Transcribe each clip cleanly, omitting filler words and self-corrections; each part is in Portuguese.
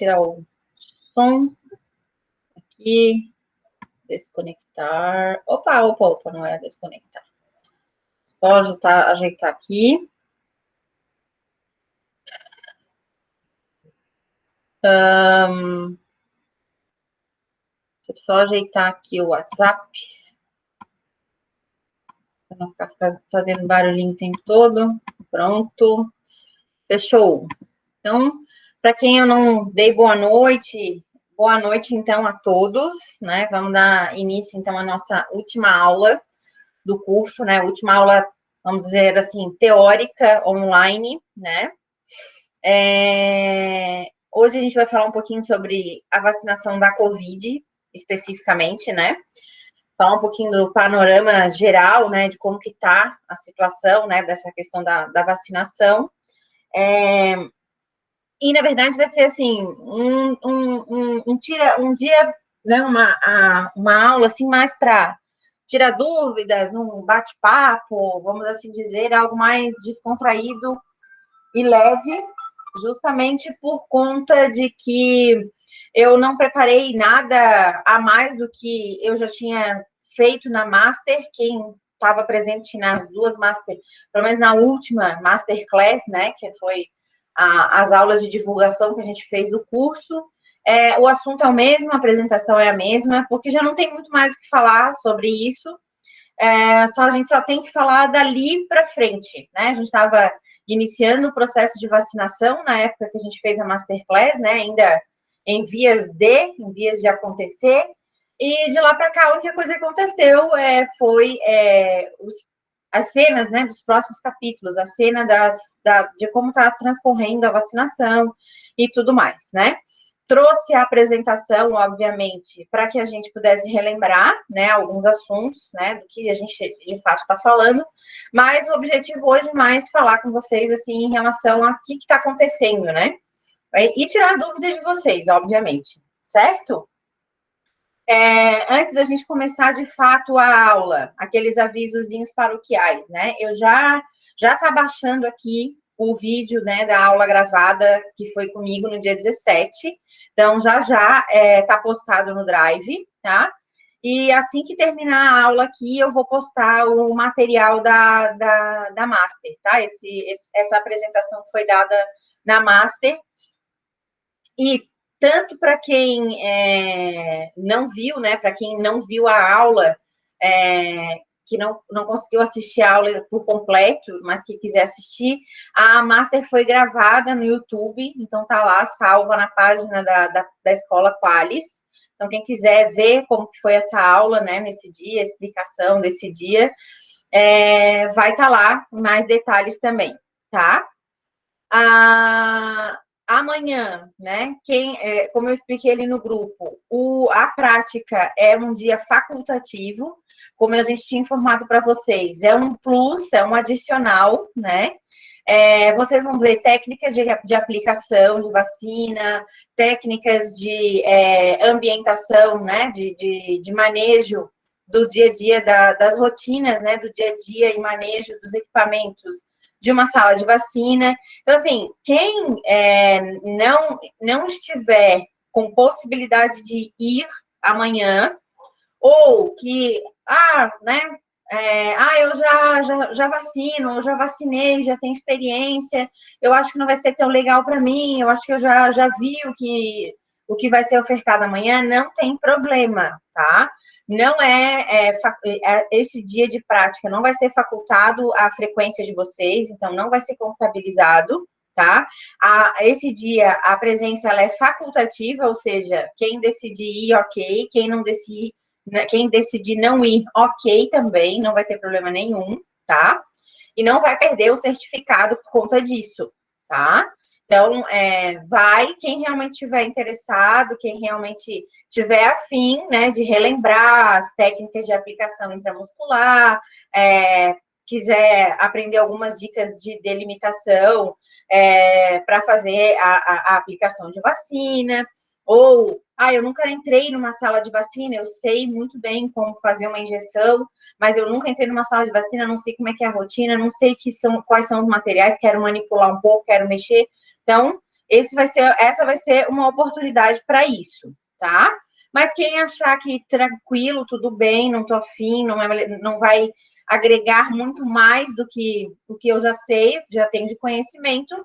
tirar o som aqui, desconectar. Opa, não era desconectar. Só ajeitar aqui. Deixa eu só ajeitar aqui o WhatsApp. Para não ficar fazendo barulhinho o tempo todo. Pronto. Fechou. Então, para quem eu não dei boa noite, então, a todos, né? Vamos dar início, então, à nossa última aula do curso, né? Última aula, vamos dizer assim, teórica, online, né? Hoje a gente vai falar um pouquinho sobre a vacinação da Covid, especificamente, né? Falar um pouquinho do panorama geral, né? De como que tá a situação, né? Dessa questão da vacinação. E, na verdade, vai ser, assim, um dia, né, uma aula, assim, mais para tirar dúvidas, um bate-papo, vamos assim dizer, algo mais descontraído e leve, justamente por conta de que eu não preparei nada a mais do que eu já tinha feito na Master. Quem estava presente nas duas Master, pelo menos na última Masterclass, né, que foi as aulas de divulgação que a gente fez do curso, o assunto é o mesmo, a apresentação é a mesma, porque já não tem muito mais o que falar sobre isso. A gente só tem que falar dali para frente, né? A gente estava iniciando o processo de vacinação na época que a gente fez a Masterclass, né? Ainda em vias de acontecer, e de lá para cá a única coisa que aconteceu foi as cenas, né, dos próximos capítulos, a cena de como está transcorrendo a vacinação e tudo mais, né? Trouxe a apresentação, obviamente, para que a gente pudesse relembrar, né, alguns assuntos, né, do que a gente de fato está falando, mas o objetivo hoje é mais falar com vocês, assim, em relação a o que está acontecendo, né? E tirar dúvidas de vocês, obviamente, certo? Antes da gente começar de fato a aula, aqueles avisozinhos paroquiais, né? Eu já tá baixando aqui o vídeo, né, da aula gravada que foi comigo no dia 17. Então, já tá postado no Drive, tá? E assim que terminar a aula aqui, eu vou postar o material da Master, tá? Essa apresentação que foi dada na Master. E tanto para quem não viu, né, para quem não viu a aula, que não conseguiu assistir a aula por completo, mas que quiser assistir, a Master foi gravada no YouTube, então tá lá, salva na página da Escola Qualis. Então, quem quiser ver como que foi essa aula, né, nesse dia, a explicação desse dia, vai estar lá, mais detalhes também, tá? Amanhã, né? Como eu expliquei ali no grupo, a prática é um dia facultativo, como a gente tinha informado para vocês, é um plus, é um adicional, né? Vocês vão ver técnicas de aplicação de vacina, técnicas de ambientação, né? De manejo do dia a dia, das rotinas, né? Do dia a dia e manejo dos equipamentos de uma sala de vacina. Então, assim, quem não estiver com possibilidade de ir amanhã, ou que, né, eu já vacino, eu já vacinei, já tenho experiência, eu acho que não vai ser tão legal para mim, eu acho que eu já vi o que vai ser ofertado amanhã, não tem problema, tá? Não esse dia de prática não vai ser facultado a frequência de vocês, então não vai ser contabilizado, tá? Esse dia a presença ela é facultativa, ou seja, quem decidir ir, ok, quem decidir não ir, ok também, não vai ter problema nenhum, tá? E não vai perder o certificado por conta disso, tá? Então, vai quem realmente estiver interessado, quem realmente tiver afim, né, de relembrar as técnicas de aplicação intramuscular, quiser aprender algumas dicas de delimitação para fazer a aplicação de vacina, ou, eu nunca entrei numa sala de vacina, eu sei muito bem como fazer uma injeção, mas eu nunca entrei numa sala de vacina, não sei como é que é a rotina, não sei quais são os materiais, quero manipular um pouco, quero mexer. Então, essa vai ser uma oportunidade para isso, tá? Mas quem achar que tranquilo, tudo bem, não tô afim, não vai agregar muito mais do que o que eu já sei, já tenho de conhecimento,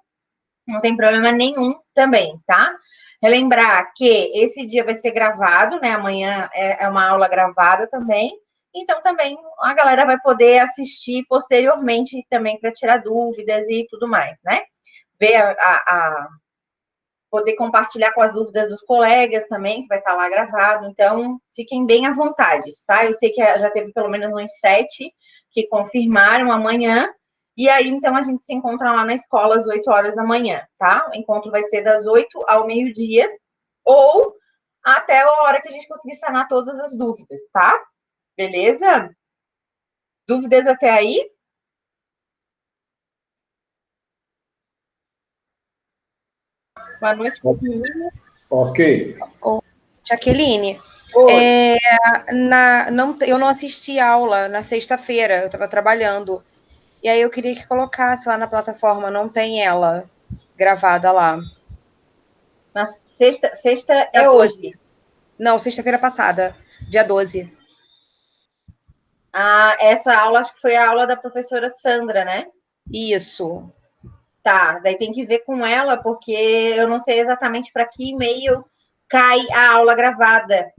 não tem problema nenhum também, tá? Relembrar que esse dia vai ser gravado, né? Amanhã é uma aula gravada também. Então, também a galera vai poder assistir posteriormente também para tirar dúvidas e tudo mais, né? Ver poder compartilhar com as dúvidas dos colegas também, que vai estar lá gravado. Então, fiquem bem à vontade, tá? Eu sei que já teve pelo menos uns 7 que confirmaram amanhã. E aí, então, a gente se encontra lá na escola às 8 horas da manhã, tá? O encontro vai ser das 8 ao meio-dia, ou até a hora que a gente conseguir sanar todas as dúvidas, tá? Beleza? Dúvidas até aí? Boa noite, menina. Ok. Jaqueline, eu não assisti aula na sexta-feira, eu estava trabalhando. E aí eu queria que colocasse lá na plataforma, não tem ela gravada lá. Na sexta é hoje. Não, sexta-feira passada, dia 12. Ah, essa aula acho que foi a aula da professora Sandra, né? Isso. Tá, daí tem que ver com ela, porque eu não sei exatamente para que e-mail cai a aula gravada.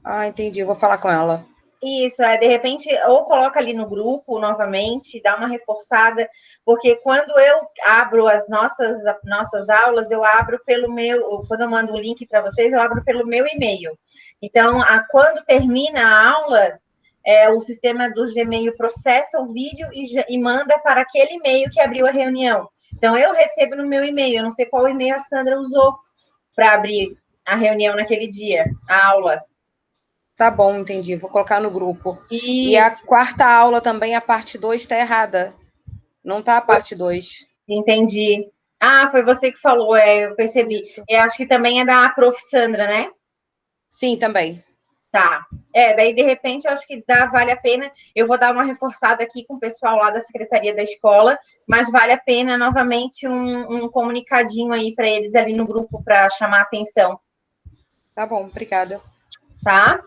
Ah, entendi, eu vou falar com ela. Isso, de repente, ou coloca ali no grupo novamente, dá uma reforçada, porque quando eu abro as nossas aulas, eu abro pelo meu, quando eu mando o link para vocês, eu abro pelo meu e-mail. Então, quando termina a aula, o sistema do Gmail processa o vídeo e manda para aquele e-mail que abriu a reunião. Então, eu recebo no meu e-mail, eu não sei qual e-mail a Sandra usou para abrir a reunião naquele dia, a aula. Tá bom, entendi. Vou colocar no grupo. Isso. E a quarta aula também, a parte 2, está errada. Não tá a parte 2. Entendi. Ah, foi você que falou, eu percebi. Isso. Eu acho que também é da Prof. Sandra, né? Sim, também. Tá. Daí de repente eu acho que vale a pena. Eu vou dar uma reforçada aqui com o pessoal lá da Secretaria da Escola, mas vale a pena novamente um comunicadinho aí para eles ali no grupo para chamar a atenção. Tá bom, obrigada. Tá?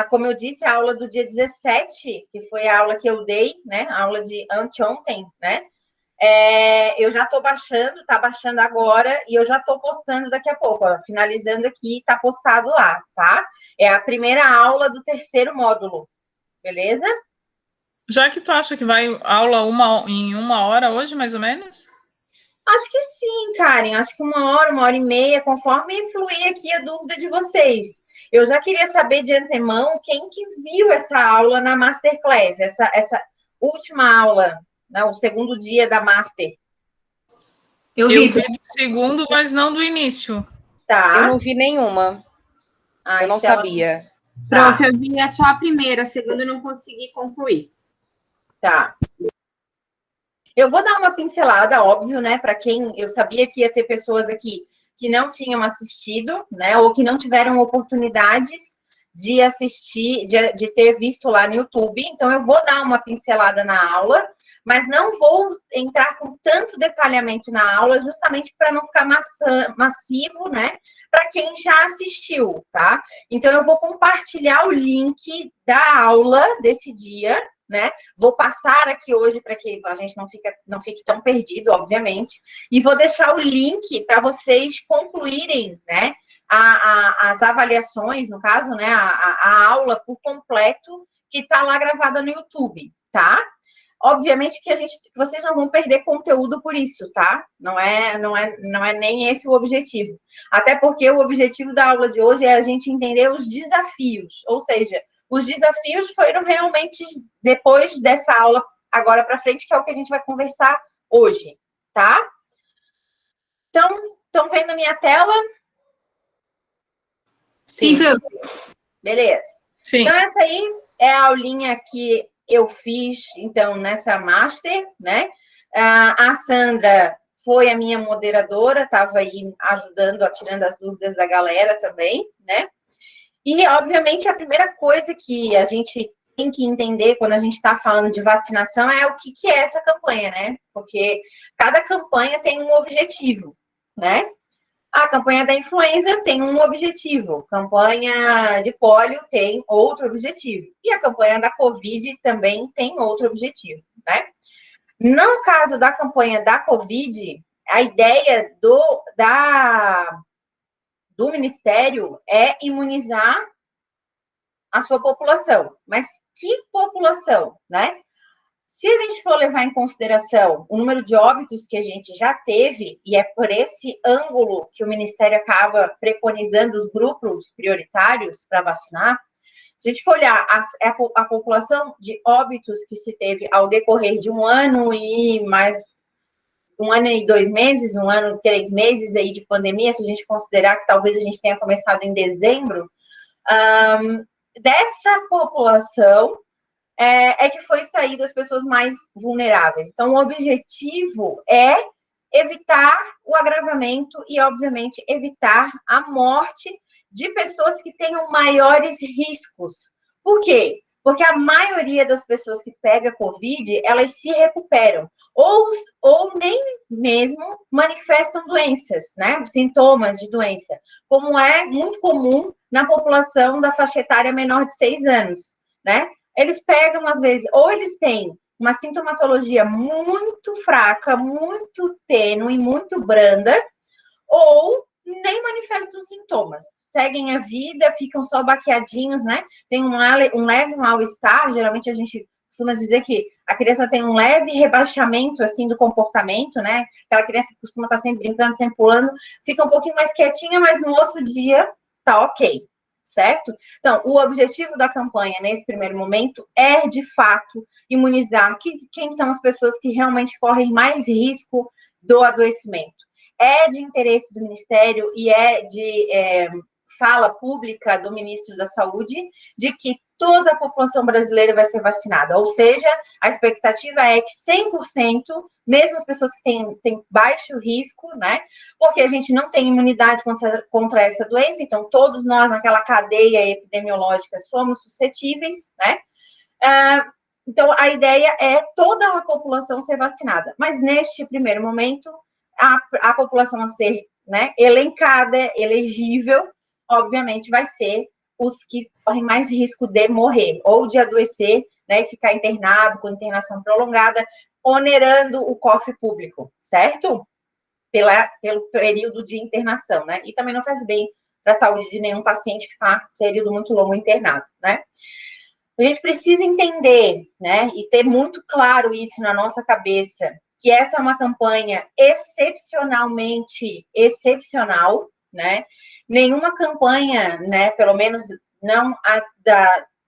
Como eu disse, a aula do dia 17, que foi a aula que eu dei, né? A aula de anteontem, né? Eu já estou baixando, está baixando agora, e eu já estou postando daqui a pouco, ó, finalizando aqui, está postado lá, tá? É a primeira aula do terceiro módulo, beleza? Já que tu acha que vai aula em 1 hora hoje, mais ou menos? Acho que sim, Karen, acho que 1 hora e meia, conforme fluir aqui a dúvida de vocês. Eu já queria saber de antemão quem que viu essa aula na Masterclass, essa última aula, né, o segundo dia da Master. Eu vi do segundo, mas não do início. Tá. Eu não vi nenhuma. Eu não sabia. Prof, eu vi só a primeira, a segunda eu não consegui concluir. Tá. Eu vou dar uma pincelada, óbvio, né, para quem eu sabia que ia ter pessoas aqui que não tinham assistido, né, ou que não tiveram oportunidades de assistir, de ter visto lá no YouTube. Então, eu vou dar uma pincelada na aula, mas não vou entrar com tanto detalhamento na aula, justamente para não ficar massivo, né, para quem já assistiu, tá? Então, eu vou compartilhar o link da aula desse dia, né? Vou passar aqui hoje para que a gente não fique tão perdido, obviamente, e vou deixar o link para vocês concluírem, né? As avaliações, no caso, né? A aula por completo que está lá gravada no YouTube, tá? Obviamente que vocês não vão perder conteúdo por isso, tá? Não é nem esse o objetivo. Até porque o objetivo da aula de hoje é a gente entender os desafios, ou seja, os desafios foram realmente depois dessa aula, agora para frente, que é o que a gente vai conversar hoje, tá? Então, estão vendo a minha tela? Sim. Beleza. Sim. Então, essa aí é a aulinha que eu fiz, então, nessa Master, né? A Sandra foi a minha moderadora, estava aí ajudando, tirando as dúvidas da galera também, né? E, obviamente, a primeira coisa que a gente tem que entender, quando a gente está falando de vacinação, é o que é essa campanha, né? Porque cada campanha tem um objetivo, né? A campanha da influenza tem um objetivo, a campanha de pólio tem outro objetivo, e a campanha da Covid também tem outro objetivo, né? No caso da campanha da Covid, a ideia do Ministério é imunizar a sua população. Mas que população, né? Se a gente for levar em consideração o número de óbitos que a gente já teve, e é por esse ângulo que o Ministério acaba preconizando os grupos prioritários para vacinar, se a gente for olhar a população de óbitos que se teve ao decorrer de um ano e 2 meses, 1 ano e 3 meses aí de pandemia, se a gente considerar que talvez a gente tenha começado em dezembro, dessa população é que foi extraído as pessoas mais vulneráveis. Então, o objetivo é evitar o agravamento e, obviamente, evitar a morte de pessoas que tenham maiores riscos. Por quê? Porque a maioria das pessoas que pega Covid, elas se recuperam, ou nem mesmo manifestam doenças, né? Sintomas de doença, como é muito comum na população da faixa etária menor de 6 anos, né? Eles pegam, às vezes, ou eles têm uma sintomatologia muito fraca, muito tênue, muito branda, ou nem manifestam sintomas. Seguem a vida, ficam só baqueadinhos, né? Tem um leve mal-estar, geralmente a gente costuma dizer que a criança tem um leve rebaixamento, assim, do comportamento, né? Aquela criança que costuma estar sempre brincando, sempre pulando, fica um pouquinho mais quietinha, mas no outro dia tá ok, certo? Então, o objetivo da campanha, nesse primeiro momento, é, de fato, imunizar quem são as pessoas que realmente correm mais risco do adoecimento. É de interesse do Ministério e é de fala pública do Ministro da Saúde de que toda a população brasileira vai ser vacinada, ou seja, a expectativa é que 100%, mesmo as pessoas que têm baixo risco, né, porque a gente não tem imunidade contra essa doença, então todos nós naquela cadeia epidemiológica somos suscetíveis, né, então a ideia é toda a população ser vacinada, mas neste primeiro momento, a população a ser, né, elencada, elegível, obviamente vai ser os que correm mais risco de morrer, ou de adoecer, né, e ficar internado, com internação prolongada, onerando o cofre público, certo? Pelo período de internação, né? E também não faz bem para a saúde de nenhum paciente ficar um período muito longo internado, né? A gente precisa entender, né, e ter muito claro isso na nossa cabeça, que essa é uma campanha excepcionalmente excepcional, né? Nenhuma campanha, né, pelo menos não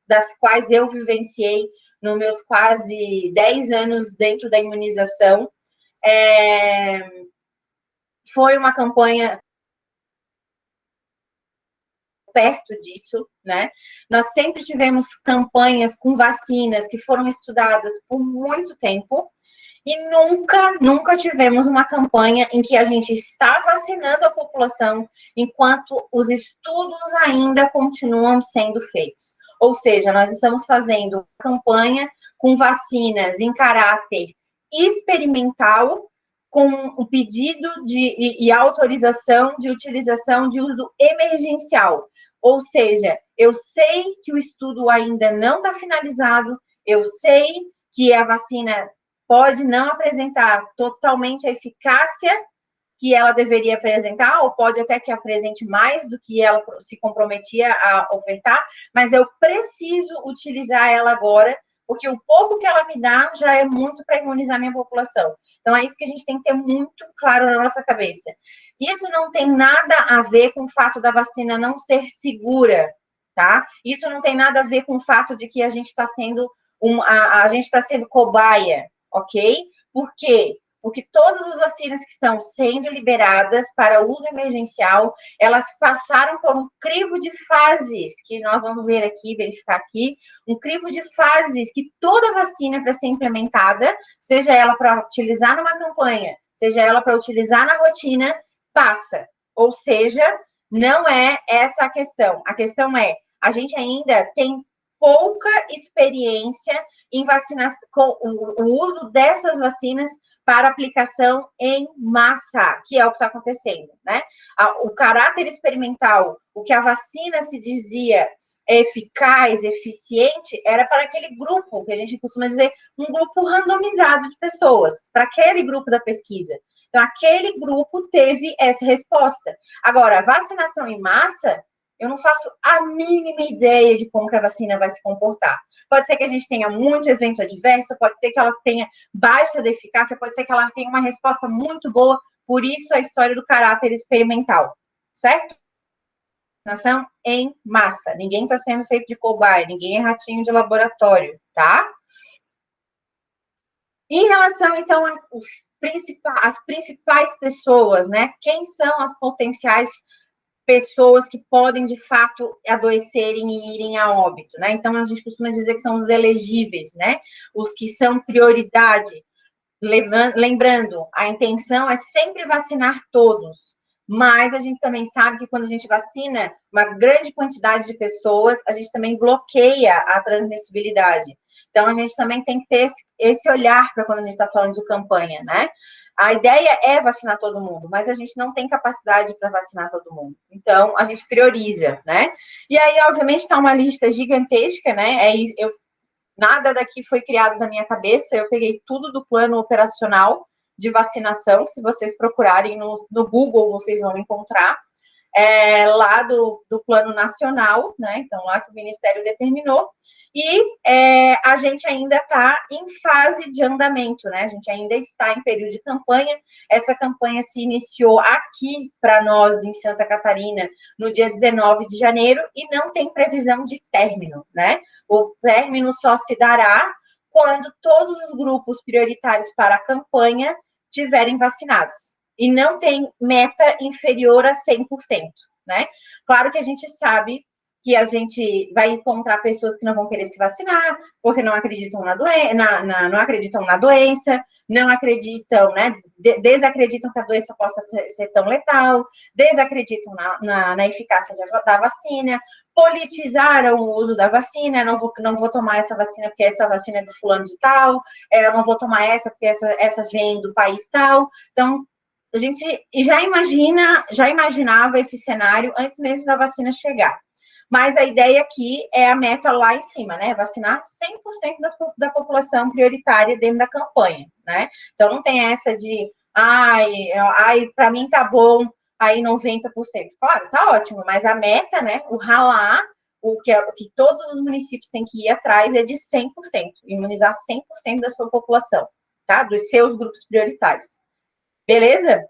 das quais eu vivenciei nos meus quase 10 anos dentro da imunização, foi uma campanha perto disso, né? Nós sempre tivemos campanhas com vacinas que foram estudadas por muito tempo, e nunca tivemos uma campanha em que a gente está vacinando a população enquanto os estudos ainda continuam sendo feitos. Ou seja, nós estamos fazendo campanha com vacinas em caráter experimental, com o pedido e autorização de utilização de uso emergencial. Ou seja, eu sei que o estudo ainda não está finalizado, eu sei que a vacina pode não apresentar totalmente a eficácia que ela deveria apresentar, ou pode até que apresente mais do que ela se comprometia a ofertar, mas eu preciso utilizar ela agora, porque o pouco que ela me dá já é muito para imunizar minha população. Então, é isso que a gente tem que ter muito claro na nossa cabeça. Isso não tem nada a ver com o fato da vacina não ser segura, tá? Isso não tem nada a ver com o fato de que a gente está sendo cobaia, ok? Por quê? Porque todas as vacinas que estão sendo liberadas para uso emergencial, elas passaram por um crivo de fases, que nós vamos ver aqui, verificar aqui, um crivo de fases que toda vacina para ser implementada, seja ela para utilizar numa campanha, seja ela para utilizar na rotina, passa. Ou seja, não é essa a questão. A questão é, a gente ainda tem pouca experiência em vacinação, o uso dessas vacinas para aplicação em massa, que é o que está acontecendo, né? O caráter experimental, o que a vacina se dizia eficaz, eficiente, era para aquele grupo, que a gente costuma dizer, um grupo randomizado de pessoas, para aquele grupo da pesquisa. Então, aquele grupo teve essa resposta. Agora, a vacinação em massa, eu não faço a mínima ideia de como que a vacina vai se comportar. Pode ser que a gente tenha muito evento adverso, pode ser que ela tenha baixa de eficácia, pode ser que ela tenha uma resposta muito boa, por isso a história do caráter experimental, certo? Vacinação em massa. Ninguém está sendo feito de cobaia, ninguém é ratinho de laboratório, tá? Em relação, então, às principais pessoas, né? Quem são as potenciais pessoas que podem, de fato, adoecerem e irem a óbito, né? Então, a gente costuma dizer que são os elegíveis, né? Os que são prioridade. Lembrando, a intenção é sempre vacinar todos, mas a gente também sabe que quando a gente vacina uma grande quantidade de pessoas, a gente também bloqueia a transmissibilidade. Então, a gente também tem que ter esse olhar para quando a gente está falando de campanha, né? A ideia é vacinar todo mundo, mas a gente não tem capacidade para vacinar todo mundo. Então, a gente prioriza, né? E aí, obviamente, está uma lista gigantesca, né? Nada daqui foi criado na minha cabeça, eu peguei tudo do plano operacional de vacinação. Se vocês procurarem no Google, vocês vão encontrar. Lá do plano nacional, né? Então, lá que o Ministério determinou. E a gente ainda está em fase de andamento, né? A gente ainda está em período de campanha. Essa campanha se iniciou aqui para nós, em Santa Catarina, no dia 19 de janeiro, e não tem previsão de término, né? O término só se dará quando todos os grupos prioritários para a campanha tiverem vacinados. E não tem meta inferior a 100%, né? Claro que a gente sabe que a gente vai encontrar pessoas que não vão querer se vacinar, porque não acreditam não acreditam na doença, não acreditam, né? Desacreditam que a doença possa ser tão letal, desacreditam na eficácia da vacina, politizaram o uso da vacina, não vou tomar essa vacina porque essa vacina é do fulano de tal, eu não vou tomar essa porque essa vem do país tal. Então, a gente já imaginava esse cenário antes mesmo da vacina chegar. Mas a ideia aqui é a meta lá em cima, né? Vacinar 100% da população prioritária dentro da campanha, né? Então, não tem essa de, para mim tá bom, aí 90%. Claro, tá ótimo, mas a meta, né? O ralar, o que todos os municípios têm que ir atrás é de 100%, imunizar 100% da sua população, tá? Dos seus grupos prioritários. Beleza?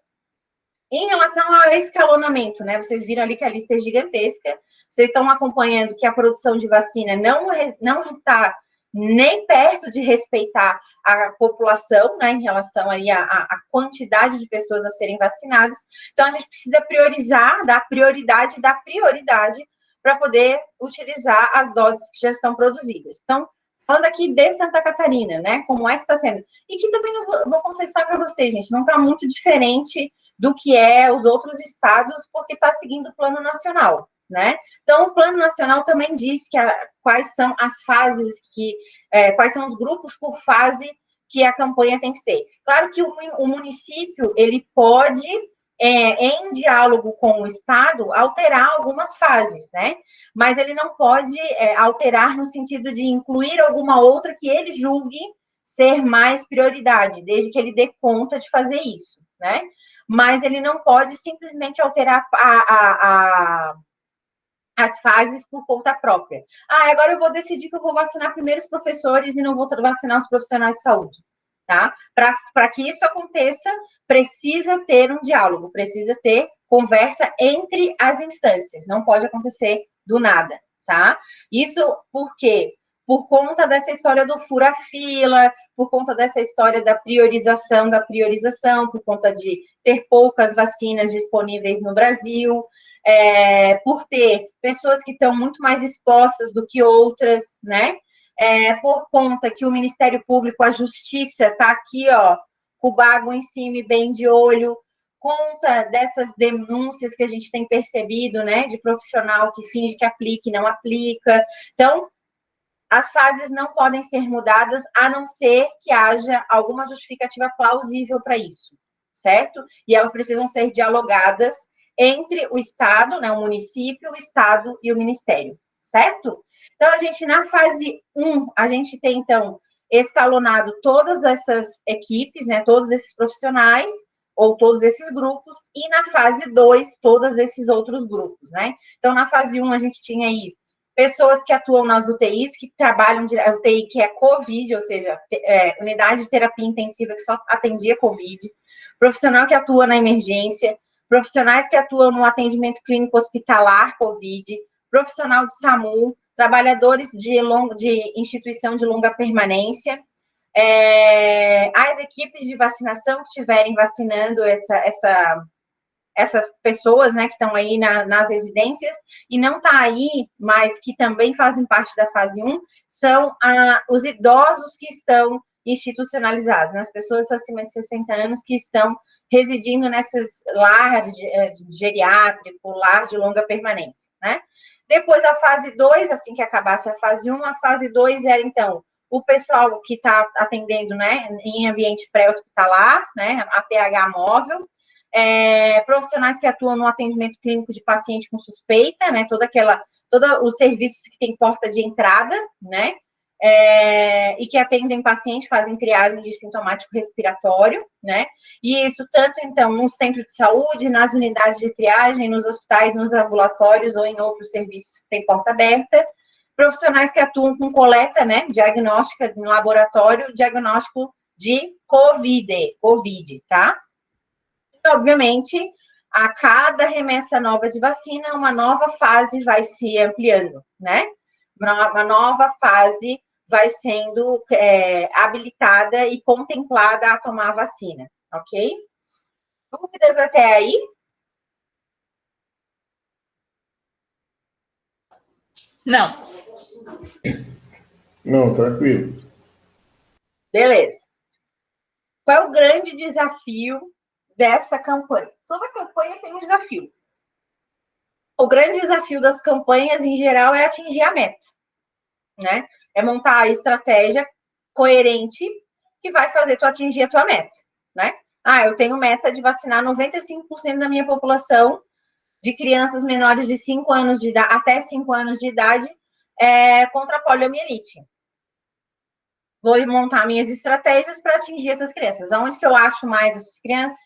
Em relação ao escalonamento, né? Vocês viram ali que a lista é gigantesca. Vocês estão acompanhando que a produção de vacina não está nem perto de respeitar a população, né? Em relação aí à quantidade de pessoas a serem vacinadas. Então, a gente precisa priorizar, dar prioridade para poder utilizar as doses que já estão produzidas. Então, falando aqui de Santa Catarina, né? Como é que está sendo? E que também vou confessar para vocês, gente, não está muito diferente do que os outros estados, porque está seguindo o plano nacional, né? Então, o plano nacional também diz quais são as fases quais são os grupos por fase que a campanha tem que ser. Claro que o município, ele pode, em diálogo com o estado, alterar algumas fases, né? Mas ele não pode alterar no sentido de incluir alguma outra que ele julgue ser mais prioridade, desde que ele dê conta de fazer isso, né? Mas ele não pode simplesmente alterar as fases por conta própria. Agora eu vou decidir que eu vou vacinar primeiro os professores e não vou vacinar os profissionais de saúde, tá? Para que isso aconteça, precisa ter um diálogo, precisa ter conversa entre as instâncias, não pode acontecer do nada, tá? Isso porque por conta dessa história do fura-fila, por conta dessa história da priorização, por conta de ter poucas vacinas disponíveis no Brasil, por ter pessoas que estão muito mais expostas do que outras, né? Por conta que o Ministério Público, a Justiça, está aqui, ó, com o bago em cima e bem de olho, conta dessas denúncias que a gente tem percebido, né, de profissional que finge que aplica e não aplica. Então, as fases não podem ser mudadas, a não ser que haja alguma justificativa plausível para isso, certo? E elas precisam ser dialogadas entre o Estado, né, o município, o Estado e o Ministério, certo? Então, a gente, na fase 1, a gente tem, então, escalonado todas essas equipes, né, todos esses profissionais, ou todos esses grupos, e na fase 2, todos esses outros grupos, né? Então, na fase 1, a gente tinha aí pessoas que atuam nas UTIs, que trabalham de UTI, que é COVID, ou seja, unidade de terapia intensiva que só atendia COVID, profissional que atua na emergência, profissionais que atuam no atendimento clínico hospitalar COVID, profissional de SAMU, trabalhadores de instituição de longa permanência, as equipes de vacinação que estiverem vacinando essas pessoas, né, que estão aí nas residências, e não está aí, mas que também fazem parte da fase 1, são os idosos que estão institucionalizados, né, as pessoas acima de 60 anos que estão residindo nessas lar geriátrico, lar de longa permanência, né? Depois, a fase 2, assim que acabasse a fase 1, a fase 2 era, então, o pessoal que está atendendo, né, em ambiente pré-hospitalar, né, a PH móvel, profissionais que atuam no atendimento clínico de paciente com suspeita, né, todos os serviços que tem porta de entrada, né, e que atendem paciente, fazem triagem de sintomático respiratório, né, e isso tanto, então, no centro de saúde, nas unidades de triagem, nos hospitais, nos ambulatórios ou em outros serviços que têm porta aberta, profissionais que atuam com coleta, né, diagnóstica no laboratório, diagnóstico de COVID, tá? E, obviamente, a cada remessa nova de vacina, uma nova fase vai se ampliando, né? Uma nova fase vai sendo habilitada e contemplada a tomar a vacina, ok? Dúvidas até aí? Não. Não, tranquilo. Beleza. Qual é o grande desafio dessa campanha? Toda campanha tem um desafio. O grande desafio das campanhas, em geral, é atingir a meta, né? É montar a estratégia coerente que vai fazer tu atingir a tua meta, né? Eu tenho meta de vacinar 95% da minha população de crianças menores de 5 anos de idade, até 5 anos de idade, contra a poliomielite. Vou montar minhas estratégias para atingir essas crianças. Aonde que eu acho mais essas crianças?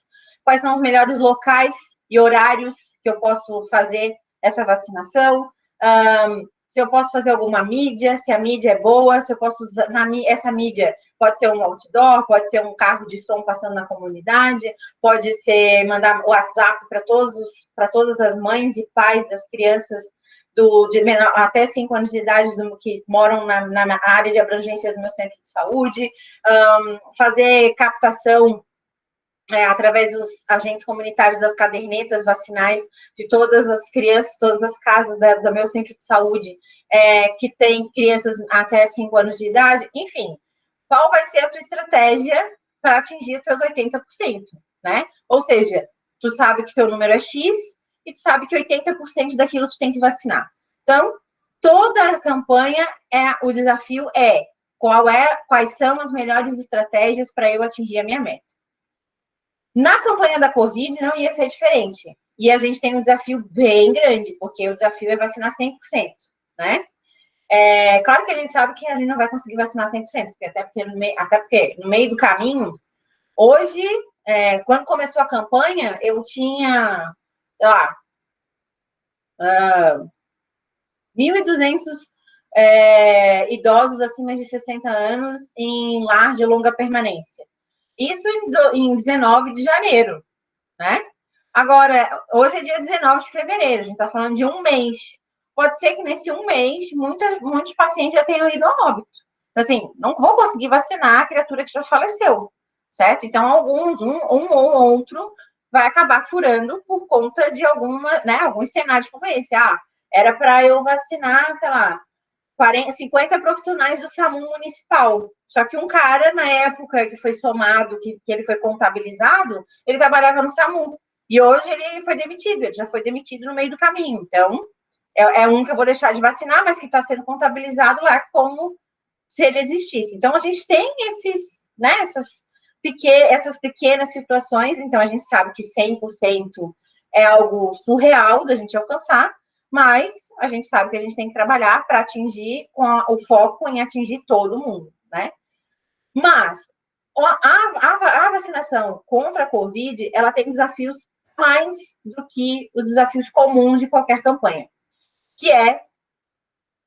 Quais são os melhores locais e horários que eu posso fazer essa vacinação? Se eu posso fazer alguma mídia, se a mídia é boa, se eu posso usar essa mídia, pode ser um outdoor, pode ser um carro de som passando na comunidade, pode ser mandar WhatsApp para todas as mães e pais das crianças até 5 anos de idade que moram na área de abrangência do meu centro de saúde, fazer captação através dos agentes comunitários das cadernetas vacinais de todas as crianças, todas as casas do meu centro de saúde que tem crianças até 5 anos de idade, enfim, qual vai ser a tua estratégia para atingir os teus 80%, né? Ou seja, tu sabe que teu número é X e tu sabe que 80% daquilo tu tem que vacinar. Então, toda a campanha, o desafio quais são as melhores estratégias para eu atingir a minha meta. Na campanha da Covid, não ia ser diferente. E a gente tem um desafio bem grande, porque o desafio é vacinar 100%, né? Claro que a gente sabe que a gente não vai conseguir vacinar 100%, até porque no meio do caminho, hoje, quando começou a campanha, eu tinha, sei lá, 1.200 idosos acima de 60 anos em lar de longa permanência. Isso em 19 de janeiro, né? Agora, hoje é dia 19 de fevereiro, a gente está falando de um mês. Pode ser que nesse um mês, muitos pacientes já tenham ido a óbito. Então, assim, não vou conseguir vacinar a criatura que já faleceu, certo? Então, um ou outro vai acabar furando por conta de alguns cenários como esse. Era para eu vacinar, sei lá, 50 profissionais do SAMU municipal. Só que um cara, na época que foi somado, que ele foi contabilizado, ele trabalhava no SAMU. E hoje ele foi demitido, ele já foi demitido no meio do caminho. Então, É um que eu vou deixar de vacinar, mas que está sendo contabilizado lá como se ele existisse. Então, a gente tem essas pequenas situações, então a gente sabe que 100% é algo surreal da gente alcançar, mas a gente sabe que a gente tem que trabalhar para atingir o foco em atingir todo mundo, né? Mas a vacinação contra a Covid, ela tem desafios mais do que os desafios comuns de qualquer campanha, que é,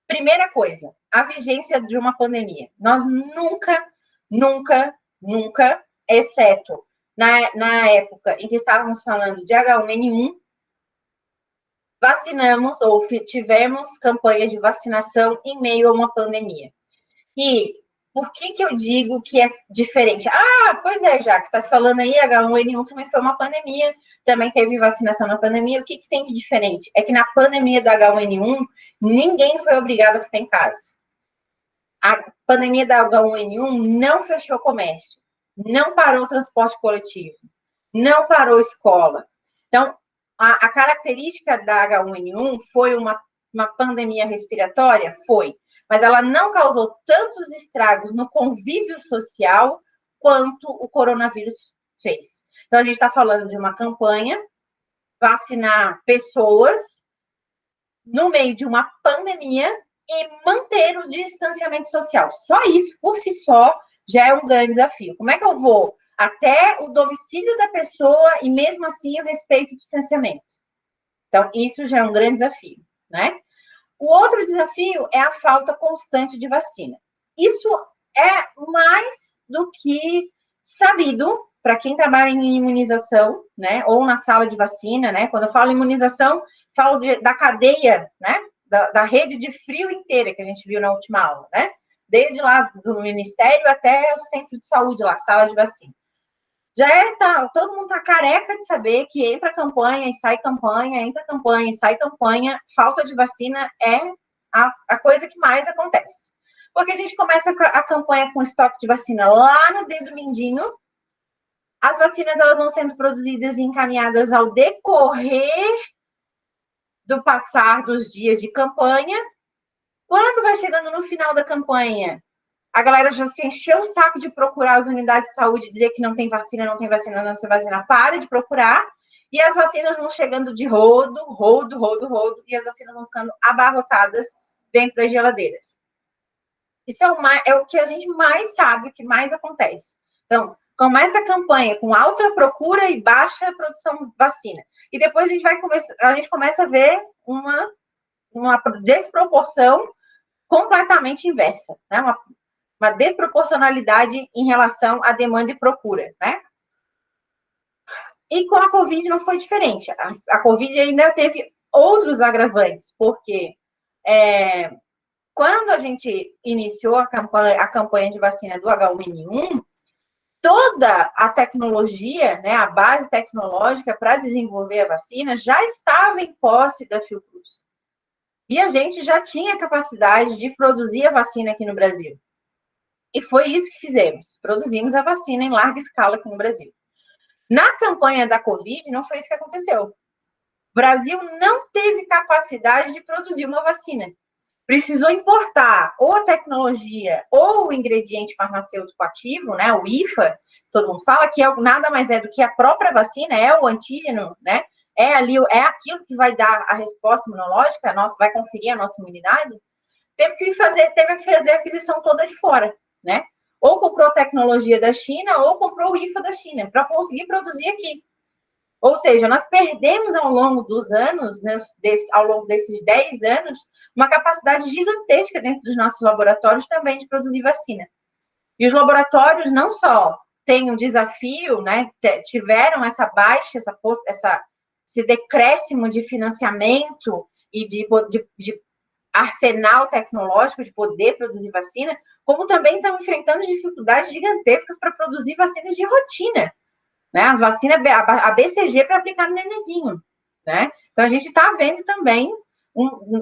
primeira coisa, a vigência de uma pandemia. Nós nunca, exceto na época em que estávamos falando de H1N1, vacinamos ou tivemos campanhas de vacinação em meio a uma pandemia. E por que eu digo que é diferente? Ah, pois é, já que está se falando aí, H1N1 também foi uma pandemia, também teve vacinação na pandemia. O que tem de diferente? É que na pandemia do H1N1, ninguém foi obrigado a ficar em casa. A pandemia da H1N1 não fechou comércio, não parou o transporte coletivo, não parou escola. Então, a característica da H1N1 foi uma pandemia respiratória? Foi. Mas ela não causou tantos estragos no convívio social quanto o coronavírus fez. Então, a gente está falando de uma campanha, vacinar pessoas no meio de uma pandemia e manter o distanciamento social. Só isso, por si só, já é um grande desafio. Como é que eu vou até o domicílio da pessoa e, mesmo assim, eu respeito o distanciamento? Então, isso já é um grande desafio, né? O outro desafio é a falta constante de vacina. Isso é mais do que sabido para quem trabalha em imunização, né? Ou na sala de vacina, né? Quando eu falo imunização, falo da cadeia, né? Da rede de frio inteira que a gente viu na última aula, né? Desde lá do Ministério até o centro de saúde lá, sala de vacina. Todo mundo tá careca de saber que entra campanha e sai campanha, entra campanha e sai campanha. Falta de vacina é a coisa que mais acontece. Porque a gente começa a campanha com estoque de vacina lá no dedo mindinho. As vacinas, elas vão sendo produzidas e encaminhadas ao decorrer do passar dos dias de campanha. Quando vai chegando no final da campanha, a galera já se encheu o saco de procurar as unidades de saúde, dizer que não tem vacina, não tem vacina, não tem vacina. Para de procurar. E as vacinas vão chegando de rodo, e as vacinas vão ficando abarrotadas dentro das geladeiras. Isso é o que a gente mais sabe, o que mais acontece. Então, começa a campanha com alta procura e baixa produção de vacina. E depois a gente começa a ver uma desproporção completamente inversa, né? Uma desproporcionalidade em relação à demanda e procura, né? E com a Covid não foi diferente. A Covid ainda teve outros agravantes, porque quando a gente iniciou a campanha de vacina do H1N1, toda a tecnologia, né, a base tecnológica para desenvolver a vacina já estava em posse da Fiocruz. E a gente já tinha capacidade de produzir a vacina aqui no Brasil. E foi isso que fizemos. Produzimos a vacina em larga escala aqui no Brasil. Na campanha da Covid, não foi isso que aconteceu. O Brasil não teve capacidade de produzir uma vacina. Precisou importar ou a tecnologia ou o ingrediente farmacêutico ativo, né, o IFA, todo mundo fala que nada mais é do que a própria vacina, é o antígeno, né? É aquilo que vai dar a resposta imunológica, vai conferir a nossa imunidade. Teve que fazer a aquisição toda de fora, né? Ou comprou tecnologia da China, ou comprou o IFA da China, para conseguir produzir aqui. Ou seja, nós perdemos ao longo dos anos, né, ao longo desses 10 anos, uma capacidade gigantesca dentro dos nossos laboratórios também de produzir vacina. E os laboratórios não só têm um desafio, né, tiveram essa baixa, esse decréscimo de financiamento e de arsenal tecnológico de poder produzir vacina, como também estão enfrentando dificuldades gigantescas para produzir vacinas de rotina, né? As vacinas, a BCG para aplicar no nenenzinho, né? Então, a gente está vendo também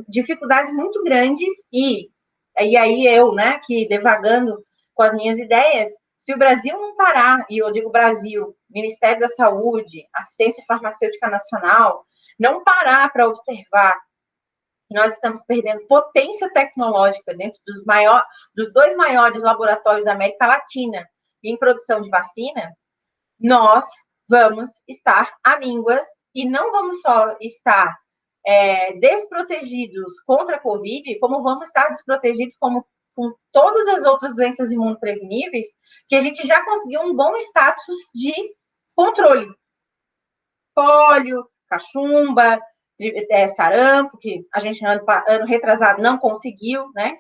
dificuldades muito grandes e aí eu, né, que devagando com as minhas ideias, se o Brasil não parar, e eu digo Brasil, Ministério da Saúde, Assistência Farmacêutica Nacional, não parar para observar nós estamos perdendo potência tecnológica dentro dos dois maiores laboratórios da América Latina em produção de vacina, nós vamos estar amínguas e não vamos só estar desprotegidos contra a Covid, como vamos estar desprotegidos com todas as outras doenças imunopreveníveis que a gente já conseguiu um bom status de controle. Pólio, cachumba, sarampo, que a gente ano retrasado não conseguiu, né?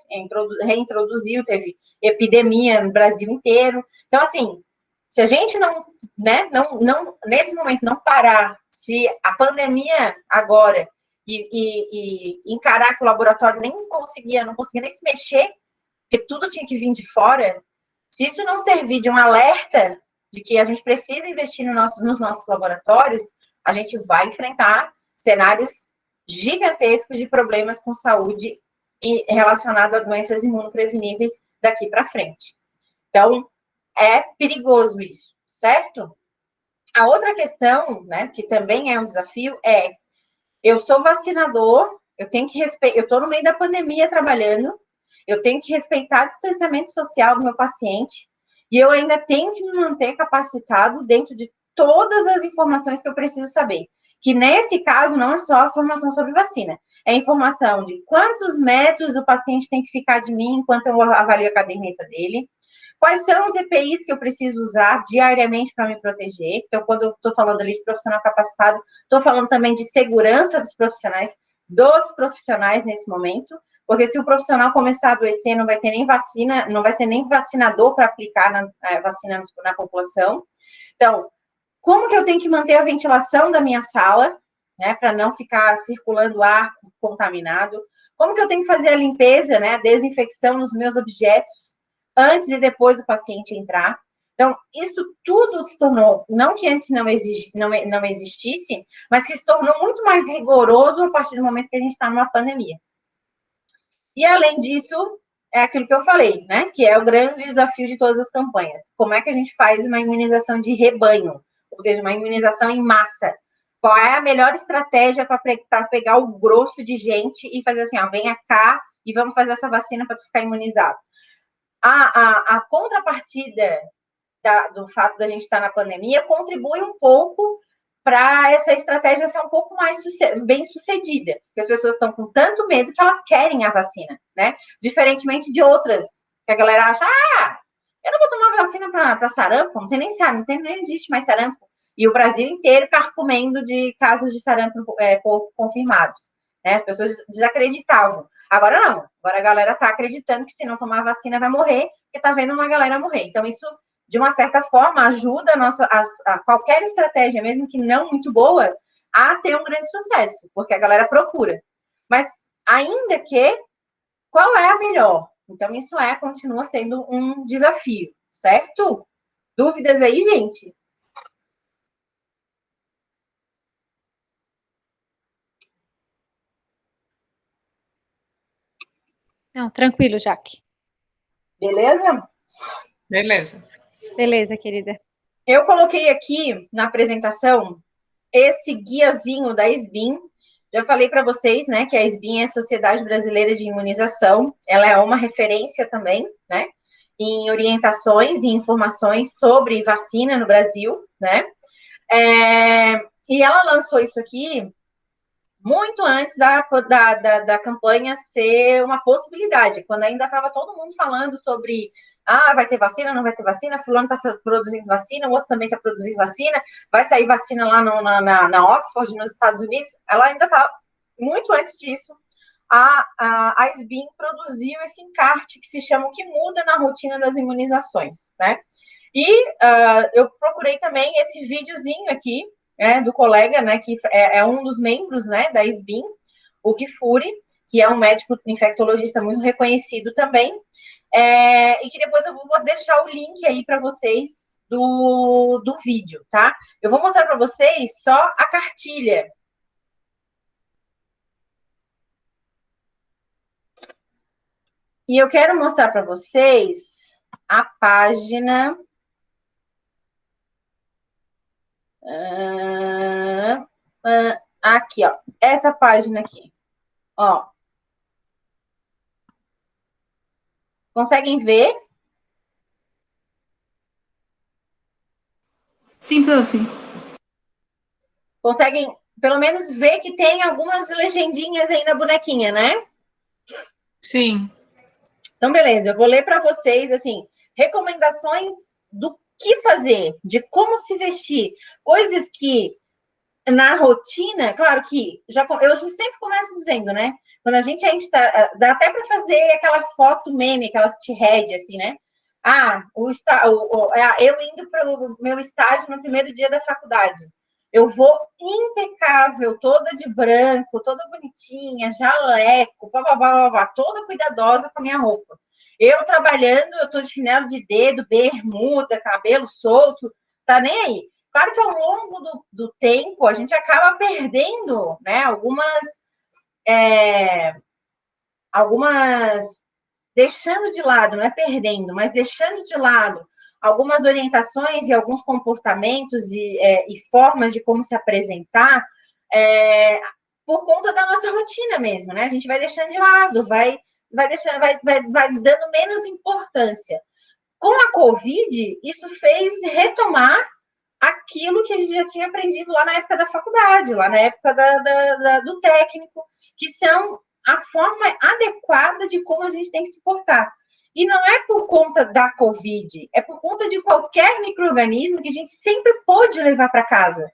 Reintroduziu, teve epidemia no Brasil inteiro. Então, assim, se a gente não, né, nesse momento não parar, se a pandemia agora e encarar que o laboratório não conseguia nem se mexer, porque tudo tinha que vir de fora, se isso não servir de um alerta de que a gente precisa investir nos nossos laboratórios, a gente vai enfrentar cenários gigantescos de problemas com saúde relacionados a doenças imunopreveníveis daqui para frente. Então, é perigoso isso, certo? A outra questão, né, que também é um desafio, eu sou vacinador, eu tenho que respeitar, eu estou no meio da pandemia trabalhando, eu tenho que respeitar o distanciamento social do meu paciente, e eu ainda tenho que me manter capacitado dentro de todas as informações que eu preciso saber. Que nesse caso não é só a informação sobre vacina, é informação de quantos metros o paciente tem que ficar de mim enquanto eu avalio a caderneta dele, quais são os EPIs que eu preciso usar diariamente para me proteger. Então, quando eu estou falando ali de profissional capacitado, estou falando também de segurança dos profissionais nesse momento, porque se o profissional começar a adoecer, não vai ter nem vacina, não vai ser nem vacinador para aplicar vacina na população. Então, como que eu tenho que manter a ventilação da minha sala, né, para não ficar circulando ar contaminado? Como que eu tenho que fazer a limpeza, né, a desinfecção nos meus objetos, antes e depois do paciente entrar? Então, isso tudo se tornou, não que antes não existisse, mas que se tornou muito mais rigoroso a partir do momento que a gente está numa pandemia. E, além disso, é aquilo que eu falei, né, que é o grande desafio de todas as campanhas. Como é que a gente faz uma imunização de rebanho? Ou seja, uma imunização em massa. Qual é a melhor estratégia para pegar o grosso de gente e fazer assim, venha cá e vamos fazer essa vacina para tu ficar imunizado? A contrapartida do fato da gente estar na pandemia contribui um pouco para essa estratégia ser um pouco mais bem sucedida. Porque as pessoas estão com tanto medo que elas querem a vacina, né? Diferentemente de outras, que a galera acha, eu não vou tomar vacina para sarampo, não nem existe mais sarampo. E o Brasil inteiro carcomendo de casos de sarampo confirmados. Né? As pessoas desacreditavam. Agora não. Agora a galera está acreditando que se não tomar vacina vai morrer, porque está vendo uma galera morrer. Então, isso, de uma certa forma, ajuda a qualquer estratégia, mesmo que não muito boa, a ter um grande sucesso, porque a galera procura. Mas, ainda que, qual é a melhor? Então, isso continua sendo um desafio, certo? Dúvidas aí, gente? Não, tranquilo, Jaque. Beleza? Beleza. Beleza, querida. Eu coloquei aqui na apresentação esse guiazinho da SBIM. Já falei para vocês, né, que a SBIM é a Sociedade Brasileira de Imunização. Ela é uma referência também, né, em orientações e informações sobre vacina no Brasil, né. E ela lançou isso aqui muito antes da campanha ser uma possibilidade, quando ainda estava todo mundo falando sobre vai ter vacina, não vai ter vacina, fulano está produzindo vacina, o outro também está produzindo vacina, vai sair vacina lá na Oxford, nos Estados Unidos. Ela ainda está, muito antes disso, a SBIM produziu esse encarte que se chama O que muda na rotina das imunizações, né? E eu procurei também esse videozinho aqui, do colega, né, que é um dos membros, né, da SBIM, o Kifuri, que é um médico infectologista muito reconhecido também, e que depois eu vou deixar o link aí para vocês do vídeo, tá? Eu vou mostrar para vocês só a cartilha. E eu quero mostrar para vocês a página... aqui, ó, essa página aqui, ó, Conseguem ver? Sim, prof. Conseguem, pelo menos, ver que tem algumas legendinhas aí na bonequinha, né? Sim. Então, beleza, eu vou ler para vocês, assim, recomendações do que fazer, de como se vestir, coisas que na rotina, claro que eu sempre começo dizendo, né? Quando a gente está, dá até para fazer aquela foto meme, aquelas thread, assim, né? Eu indo para o meu estágio no primeiro dia da faculdade. Eu vou impecável, toda de branco, toda bonitinha, jaleco, toda cuidadosa com a minha roupa. Eu trabalhando, eu tô de chinelo de dedo, bermuda, cabelo solto, tá nem aí. Claro que ao longo do tempo a gente acaba perdendo, né, algumas deixando de lado, não é perdendo, mas deixando de lado algumas orientações e alguns comportamentos e formas de como se apresentar por conta da nossa rotina mesmo, né? A gente vai deixando de lado, vai dando menos importância. Com a Covid, isso fez retomar aquilo que a gente já tinha aprendido lá na época da faculdade, lá na época do técnico, que são a forma adequada de como a gente tem que se portar. E não é por conta da Covid, é por conta de qualquer micro-organismo que a gente sempre pôde levar para casa.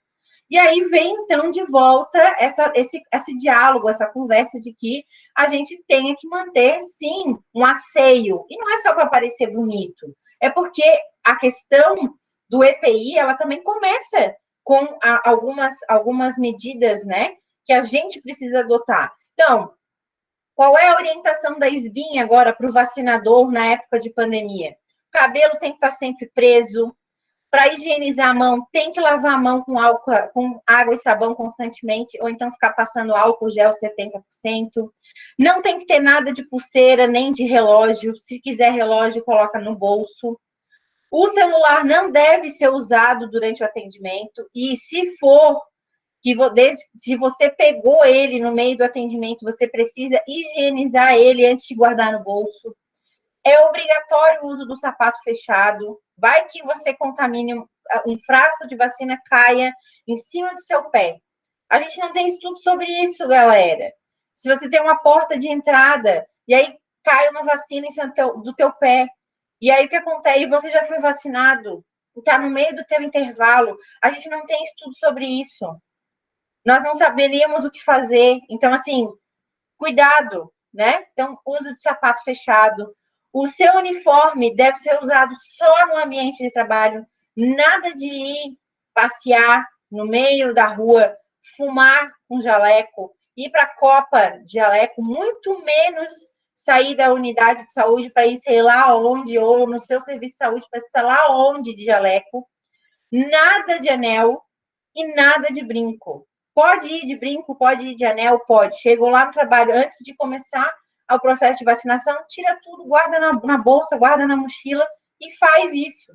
E aí vem, então, de volta esse diálogo, essa conversa de que a gente tenha que manter, sim, um asseio. E não é só para parecer bonito, é porque a questão do EPI, ela também começa com algumas medidas, né, que a gente precisa adotar. Então, qual é a orientação da SBIM agora para o vacinador na época de pandemia? O cabelo tem que estar sempre preso. Para higienizar a mão, tem que lavar a mão com água e sabão constantemente, ou então ficar passando álcool gel 70%. Não tem que ter nada de pulseira, nem de relógio. Se quiser relógio, coloca no bolso. O celular não deve ser usado durante o atendimento. E se for, se você pegou ele no meio do atendimento, você precisa higienizar ele antes de guardar no bolso. É obrigatório o uso do sapato fechado. Vai que você contamine um frasco de vacina, caia em cima do seu pé. A gente não tem estudo sobre isso, galera. Se você tem uma porta de entrada e aí cai uma vacina em cima do teu pé, e aí o que acontece? E você já foi vacinado, está no meio do teu intervalo. A gente não tem estudo sobre isso. Nós não saberíamos o que fazer. Então, assim, cuidado, né? Então, uso de sapato fechado. O seu uniforme deve ser usado só no ambiente de trabalho. Nada de ir passear no meio da rua, fumar com jaleco, ir para a Copa de jaleco, muito menos sair da unidade de saúde para ir sei lá onde, ou no seu serviço de saúde para sei lá onde de jaleco. Nada de anel e nada de brinco. Pode ir de brinco, pode ir de anel, pode. Chegou lá no trabalho, antes de começar o processo de vacinação, tira tudo, guarda na bolsa, guarda na mochila e faz isso.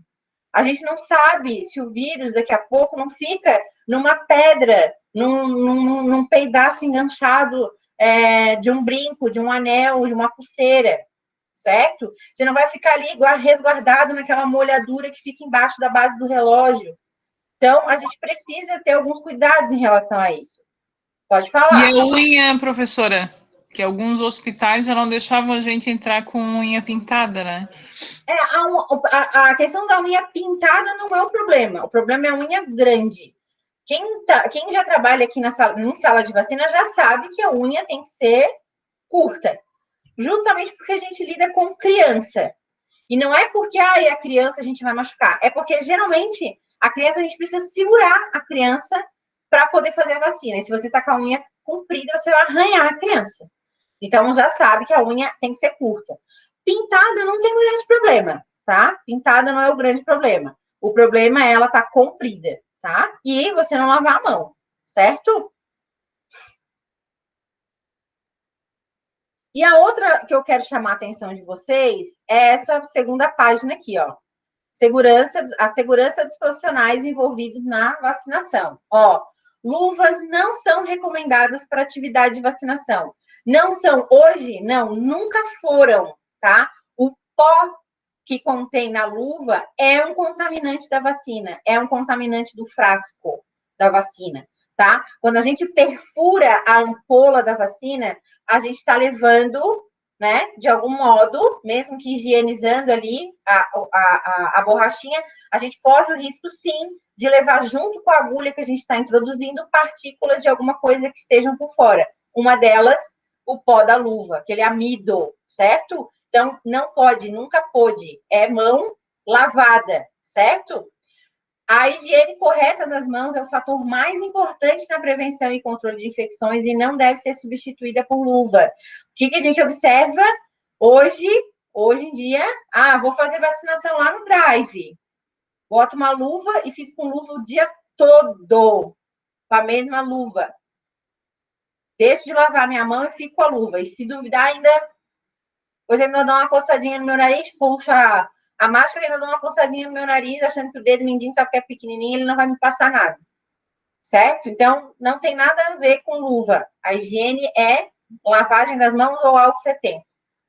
A gente não sabe se o vírus, daqui a pouco, não fica numa pedra, num pedaço enganchado de um brinco, de um anel, de uma pulseira, certo? Você não vai ficar ali resguardado naquela molhadura que fica embaixo da base do relógio. Então, a gente precisa ter alguns cuidados em relação a isso. Pode falar. E a unha, professora? Que alguns hospitais já não deixavam a gente entrar com unha pintada, né? A questão da unha pintada não é o problema é a unha grande. Quem já trabalha aqui em sala de vacina já sabe que a unha tem que ser curta. Justamente porque a gente lida com criança. E não é porque a criança a gente vai machucar. É porque, geralmente, a criança, a gente precisa segurar a criança para poder fazer a vacina. E se você está com a unha comprida, você vai arranhar a criança. Então, já sabe que a unha tem que ser curta. Pintada não tem um grande problema, tá? Pintada não é o grande problema. O problema é ela estar comprida, tá? E você não lavar a mão, certo? E a outra que eu quero chamar a atenção de vocês é essa segunda página aqui, ó. A segurança dos profissionais envolvidos na vacinação. Ó, luvas não são recomendadas para atividade de vacinação. Não são hoje? Não, nunca foram, tá? pó que contém na luva é um contaminante da vacina, é um contaminante do frasco da vacina, tá? Quando a gente perfura a ampola da vacina, a gente está levando, né, de algum modo, mesmo que higienizando ali a borrachinha, a gente corre o risco, sim, de levar junto com a agulha que a gente está introduzindo partículas de alguma coisa que estejam por fora. Uma delas, o pó da luva, aquele amido, certo? Então, não pode, nunca pôde. É mão lavada, certo? A higiene correta das mãos é o fator mais importante na prevenção e controle de infecções e não deve ser substituída por luva. O que a gente observa hoje em dia? Vou fazer vacinação lá no drive. Boto uma luva e fico com luva o dia todo, com a mesma luva. Deixo de lavar minha mão e fico com a luva. E se duvidar, ainda dou uma coçadinha no meu nariz, puxa a máscara e ainda dou uma coçadinha no meu nariz, achando que o dedo mindinho, só porque é pequenininho, ele não vai me passar nada. Certo? Então, não tem nada a ver com luva. A higiene é lavagem das mãos ou álcool 70,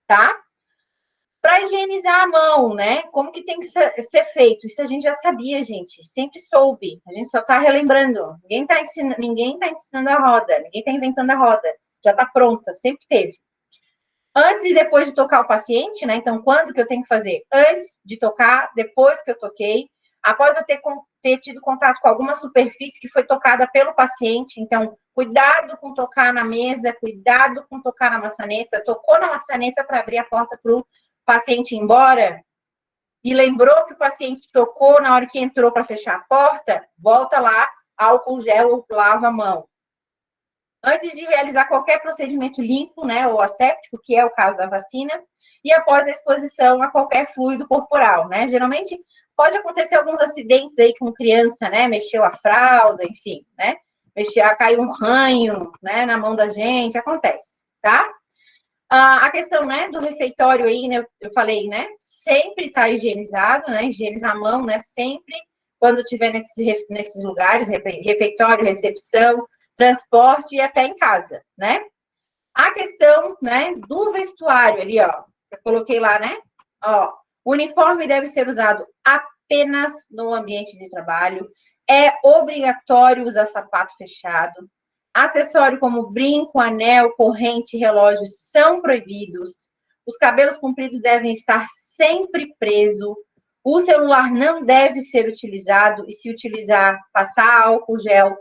tá? Para higienizar a mão, né? Como que tem que ser feito? Isso a gente já sabia, gente. Sempre soube. A gente só está relembrando. Ninguém tá ensinando a roda. Ninguém está inventando a roda. Já está pronta. Sempre teve. Antes e depois de tocar o paciente, né? Então, quando que eu tenho que fazer? Antes de tocar, depois que eu toquei, após eu ter tido contato com alguma superfície que foi tocada pelo paciente. Então, cuidado com tocar na mesa, cuidado com tocar na maçaneta. Tocou na maçaneta para abrir a porta para o paciente ir embora e lembrou que o paciente tocou na hora que entrou para fechar a porta, volta lá, álcool gel ou lava a mão. Antes de realizar qualquer procedimento limpo, né, ou asséptico, que é o caso da vacina, e após a exposição a qualquer fluido corporal, né? Geralmente pode acontecer alguns acidentes aí com criança, né? Mexeu a fralda, enfim, né? Caiu um ranho, né, na mão da gente, acontece, tá? A questão, né, do refeitório aí, né, eu falei, né, sempre tá higienizado, né, higienizar a mão, né, sempre, quando tiver nesses lugares, refeitório, recepção, transporte e até em casa, né. A questão, né, do vestuário ali, ó, eu coloquei lá, né, ó, o uniforme deve ser usado apenas no ambiente de trabalho, é obrigatório usar sapato fechado, acessório como brinco, anel, corrente, relógio são proibidos. Os cabelos compridos devem estar sempre presos. O celular não deve ser utilizado. E se utilizar, passar álcool gel,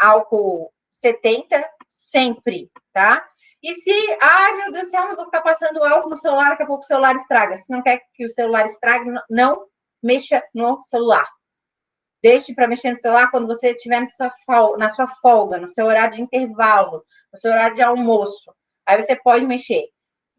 álcool 70, sempre, tá? E se, meu Deus do céu, não vou ficar passando álcool no celular, daqui a pouco o celular estraga. Se não quer que o celular estrague, não mexa no celular. Deixe para mexer no celular quando você estiver na sua folga, no seu horário de intervalo, no seu horário de almoço. Aí você pode mexer.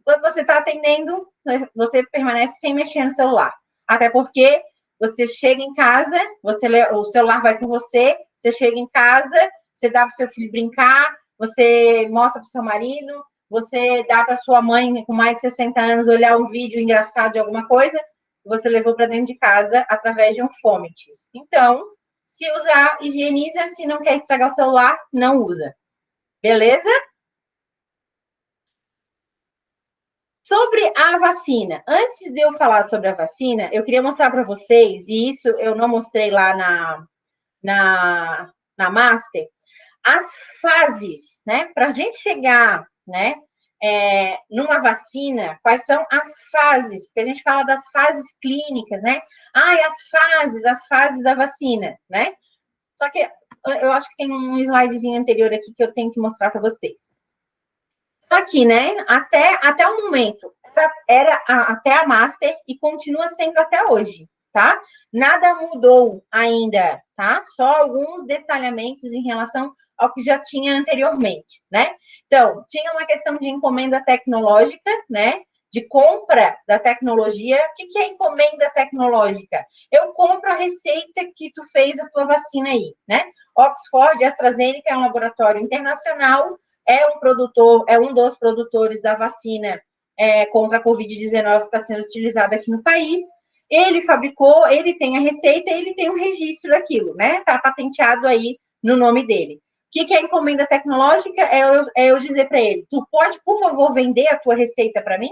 Quando você está atendendo, você permanece sem mexer no celular. Até porque você chega em casa, o celular vai com você, você chega em casa, você dá para o seu filho brincar, você mostra para o seu marido, você dá para sua mãe com mais de 60 anos olhar um vídeo engraçado de alguma coisa, você levou para dentro de casa através de um fomites. Então, se usar, higieniza. Se não quer estragar o celular, não usa. Beleza? Sobre a vacina. Antes de eu falar sobre a vacina, eu queria mostrar para vocês, e isso eu não mostrei lá na Master, as fases, né? Para a gente chegar, né? Numa vacina, quais são as fases? Porque a gente fala das fases clínicas, né? As fases da vacina, né? Só que eu acho que tem um slidezinho anterior aqui que eu tenho que mostrar para vocês. Aqui, né? Até o momento, era até a Master e continua sendo até hoje, tá? Nada mudou ainda, tá? Só alguns detalhamentos em relação ao que já tinha anteriormente, né? Então, tinha uma questão de encomenda tecnológica, né? De compra da tecnologia. O que é encomenda tecnológica? Eu compro a receita que tu fez a tua vacina aí, né? Oxford AstraZeneca é um laboratório internacional, é um dos produtores da vacina contra a Covid-19 que está sendo utilizada aqui no país. Ele fabricou, ele tem a receita, ele tem um registro daquilo, né? Está patenteado aí no nome dele. O que é encomenda tecnológica? É eu dizer para ele, tu pode, por favor, vender a tua receita para mim?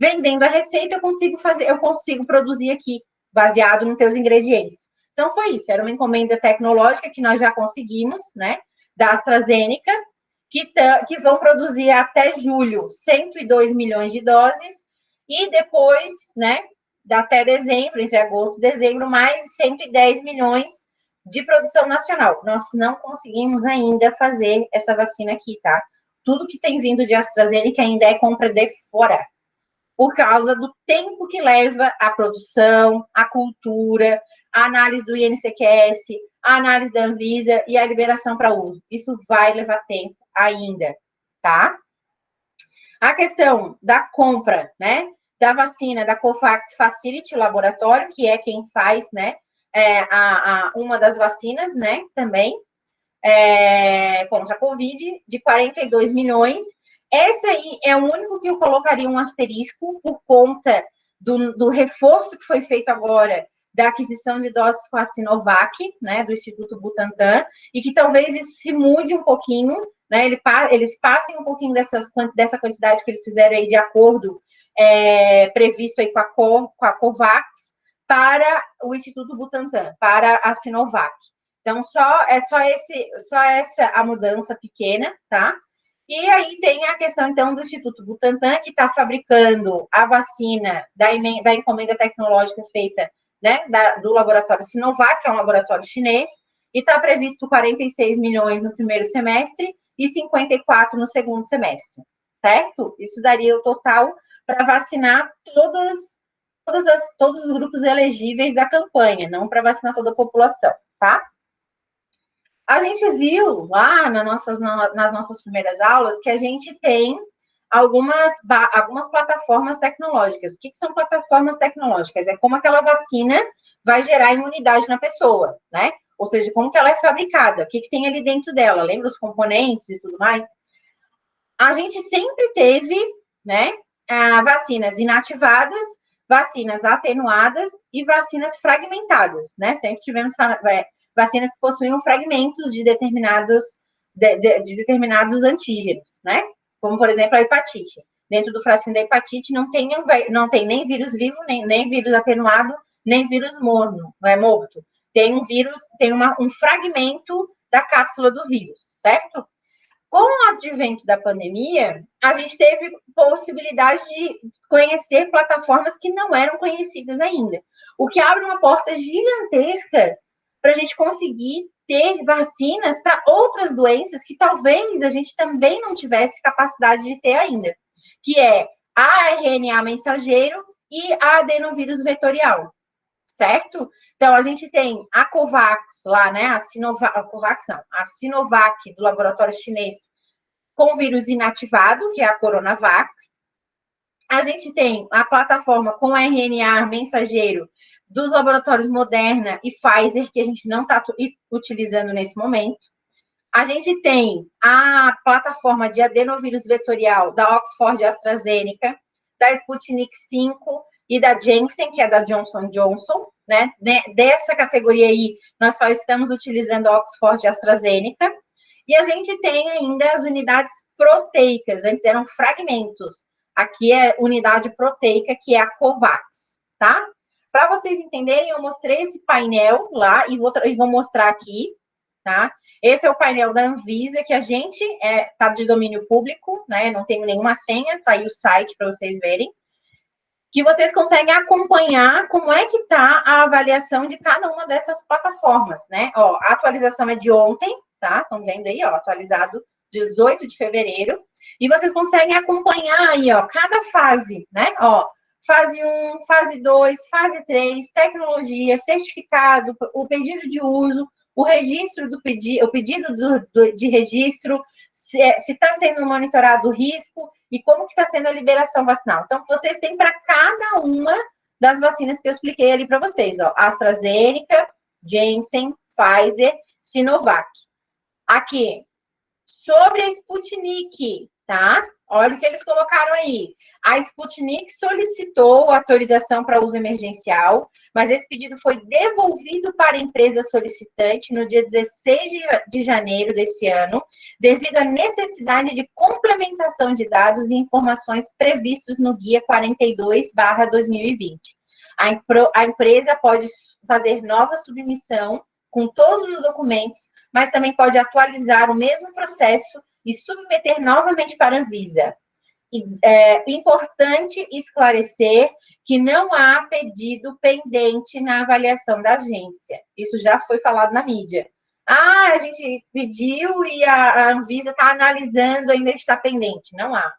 vendendo a receita, eu consigo produzir aqui, baseado nos teus ingredientes. Então, foi isso, era uma encomenda tecnológica que nós já conseguimos, né, da AstraZeneca, que vão produzir até julho 102 milhões de doses, e depois, né, até dezembro, entre agosto e dezembro, mais 110 milhões de produção nacional. Nós não conseguimos ainda fazer essa vacina aqui, tá? Tudo que tem vindo de AstraZeneca ainda é compra de fora, por causa do tempo que leva a produção, a cultura, a análise do INCQS, a análise da Anvisa e a liberação para uso. Isso vai levar tempo ainda, tá? A questão da compra, né, da vacina da COVAX Facility Laboratório, que é quem faz, né, uma das vacinas, né, também, contra a Covid, de 42 milhões. Esse aí é o único que eu colocaria um asterisco por conta do reforço que foi feito agora da aquisição de doses com a Sinovac, né, do Instituto Butantan, e que talvez isso se mude um pouquinho, né, eles passem um pouquinho dessa quantidade que eles fizeram aí de acordo previsto aí com a COVAX para o Instituto Butantan, para a Sinovac. Então, só essa a mudança pequena, tá? E aí tem a questão, então, do Instituto Butantan, que está fabricando a vacina da encomenda tecnológica feita, né, do laboratório Sinovac, que é um laboratório chinês, e está previsto 46 milhões no primeiro semestre e 54 no segundo semestre, certo? Isso daria o total para vacinar todos os grupos elegíveis da campanha, não para vacinar toda a população, tá? A gente viu lá nas nossas primeiras aulas que a gente tem algumas plataformas tecnológicas. O que são plataformas tecnológicas? É como aquela vacina vai gerar imunidade na pessoa, né? Ou seja, como que ela é fabricada, o que tem ali dentro dela, lembra os componentes e tudo mais? A gente sempre teve, né, vacinas inativadas, vacinas atenuadas e vacinas fragmentadas, né? Sempre tivemos vacinas que possuíam fragmentos de determinados antígenos, né? Como, por exemplo, a hepatite. Dentro do frasquinho da hepatite não tem nem vírus vivo, nem vírus atenuado, nem vírus morto. Tem um vírus, tem um fragmento da cápsula do vírus, certo? Com o advento da pandemia, a gente teve possibilidade de conhecer plataformas que não eram conhecidas ainda, o que abre uma porta gigantesca para a gente conseguir ter vacinas para outras doenças que talvez a gente também não tivesse capacidade de ter ainda, que é a RNA mensageiro e a adenovírus vetorial, certo? Então, a gente tem a COVAX lá, né, a Sinovac, do laboratório chinês, com vírus inativado, que é a Coronavac. A gente tem a plataforma com RNA mensageiro dos laboratórios Moderna e Pfizer, que a gente não está utilizando nesse momento. A gente tem a plataforma de adenovírus vetorial da Oxford AstraZeneca, da Sputnik V e da Janssen, que é da Johnson Johnson, né? Dessa categoria aí, nós só estamos utilizando a Oxford AstraZeneca. E a gente tem ainda as unidades proteicas, antes eram fragmentos. Aqui é unidade proteica, que é a COVAX, tá? Para vocês entenderem, eu mostrei esse painel lá e vou mostrar aqui, tá? Esse é o painel da Anvisa, que a gente tá de domínio público, né? Não tenho nenhuma senha, tá aí o site para vocês verem. Que vocês conseguem acompanhar como é que tá a avaliação de cada uma dessas plataformas, né? Ó, a atualização é de ontem, tá? Estão vendo aí, ó, atualizado 18 de fevereiro. E vocês conseguem acompanhar aí, ó, cada fase, né? Ó, fase 1, fase 2, fase 3, tecnologia, certificado, o pedido de uso, o registro do pedido, o pedido de registro, se está sendo monitorado o risco e como que está sendo a liberação vacinal. Então, vocês têm para cada uma das vacinas que eu expliquei ali para vocês, ó, AstraZeneca, Janssen, Pfizer, Sinovac. Aqui, sobre a Sputnik, tá? Olha o que eles colocaram aí. A Sputnik solicitou autorização para uso emergencial, mas esse pedido foi devolvido para a empresa solicitante no dia 16 de janeiro desse ano, devido à necessidade de complementação de dados e informações previstos no Guia 42/2020. A empresa pode fazer nova submissão com todos os documentos, mas também pode atualizar o mesmo processo e submeter novamente para a Anvisa. É importante esclarecer que não há pedido pendente na avaliação da agência. Isso já foi falado na mídia. A gente pediu e a Anvisa está analisando, ainda está pendente. Não há.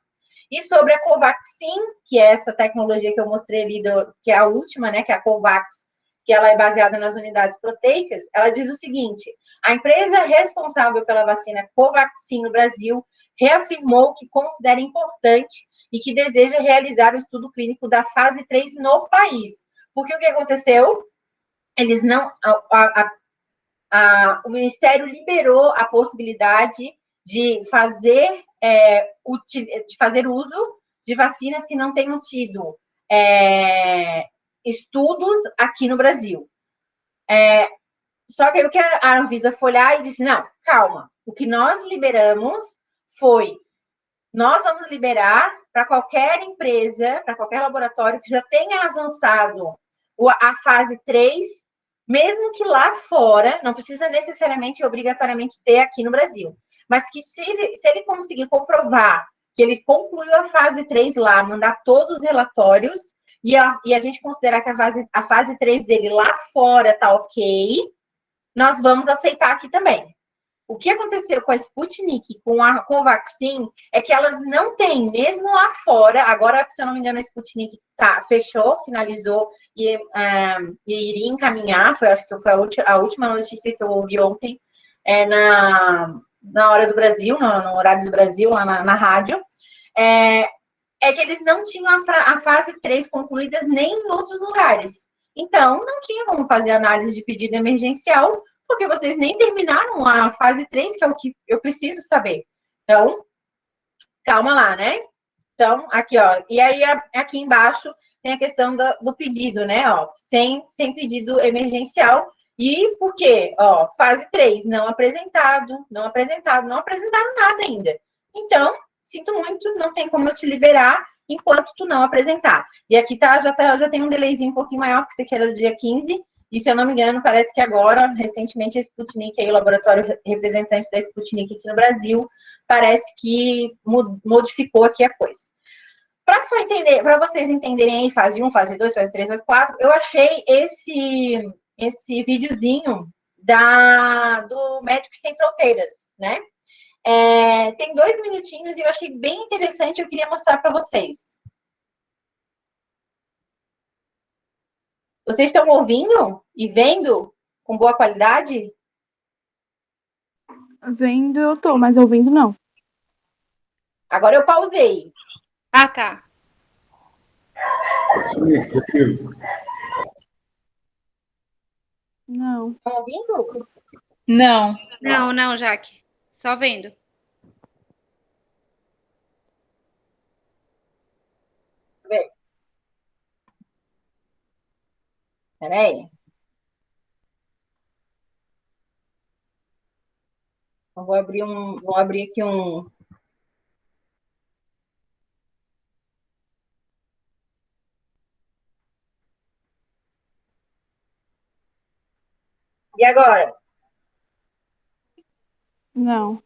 E sobre a Covaxin, que é essa tecnologia que eu mostrei ali, que é a última, né, que é a Covax, que ela é baseada nas unidades proteicas, ela diz o seguinte: a empresa responsável pela vacina Covaxin no Brasil reafirmou que considera importante e que deseja realizar o estudo clínico da fase 3 no país. Porque o que aconteceu? Eles não... o Ministério liberou a possibilidade de fazer uso de vacinas que não tenham tido estudos aqui no Brasil. Só que o que a Anvisa foi lá e disse, não, calma, o que nós liberamos foi, nós vamos liberar para qualquer empresa, para qualquer laboratório que já tenha avançado a fase 3, mesmo que lá fora, não precisa necessariamente, obrigatoriamente ter aqui no Brasil, mas que se ele conseguir comprovar que ele concluiu a fase 3 lá, mandar todos os relatórios, e a gente considerar que a fase 3 dele lá fora está ok, nós vamos aceitar aqui também. O que aconteceu com a Sputnik, com a Covaxin, é que elas não têm, mesmo lá fora, agora, se eu não me engano, a Sputnik fechou, finalizou e iria encaminhar, acho que foi a última notícia que eu ouvi ontem, na hora do Brasil, no horário do Brasil, lá na rádio, que eles não tinham a fase 3 concluídas nem em outros lugares. Então, não tinha como fazer análise de pedido emergencial, porque vocês nem terminaram a fase 3, que é o que eu preciso saber. Então, calma lá, né? Então, aqui, ó. E aí, aqui embaixo, tem a questão do pedido, né? Ó, sem pedido emergencial. E por quê? Ó, fase 3, não apresentaram nada ainda. Então, sinto muito, não tem como eu te liberar enquanto tu não apresentar. E aqui já tem um delayzinho um pouquinho maior, que você quer do dia 15, e se eu não me engano, parece que agora, recentemente, a Sputnik, aí, o laboratório representante da Sputnik aqui no Brasil, parece que modificou aqui a coisa. Para vocês entenderem aí, fase 1, fase 2, fase 3, fase 4, eu achei esse videozinho do Médicos Sem Fronteiras, né? Tem 2 minutinhos e eu achei bem interessante, eu queria mostrar para vocês. Vocês estão ouvindo e vendo com boa qualidade? Vendo eu tô, mas ouvindo não. Agora eu pausei. Ah, tá. Não. Estão ouvindo? Não. Não, Jaque. Só vendo. Peraí. Eu vou abrir aqui um... E agora? Não.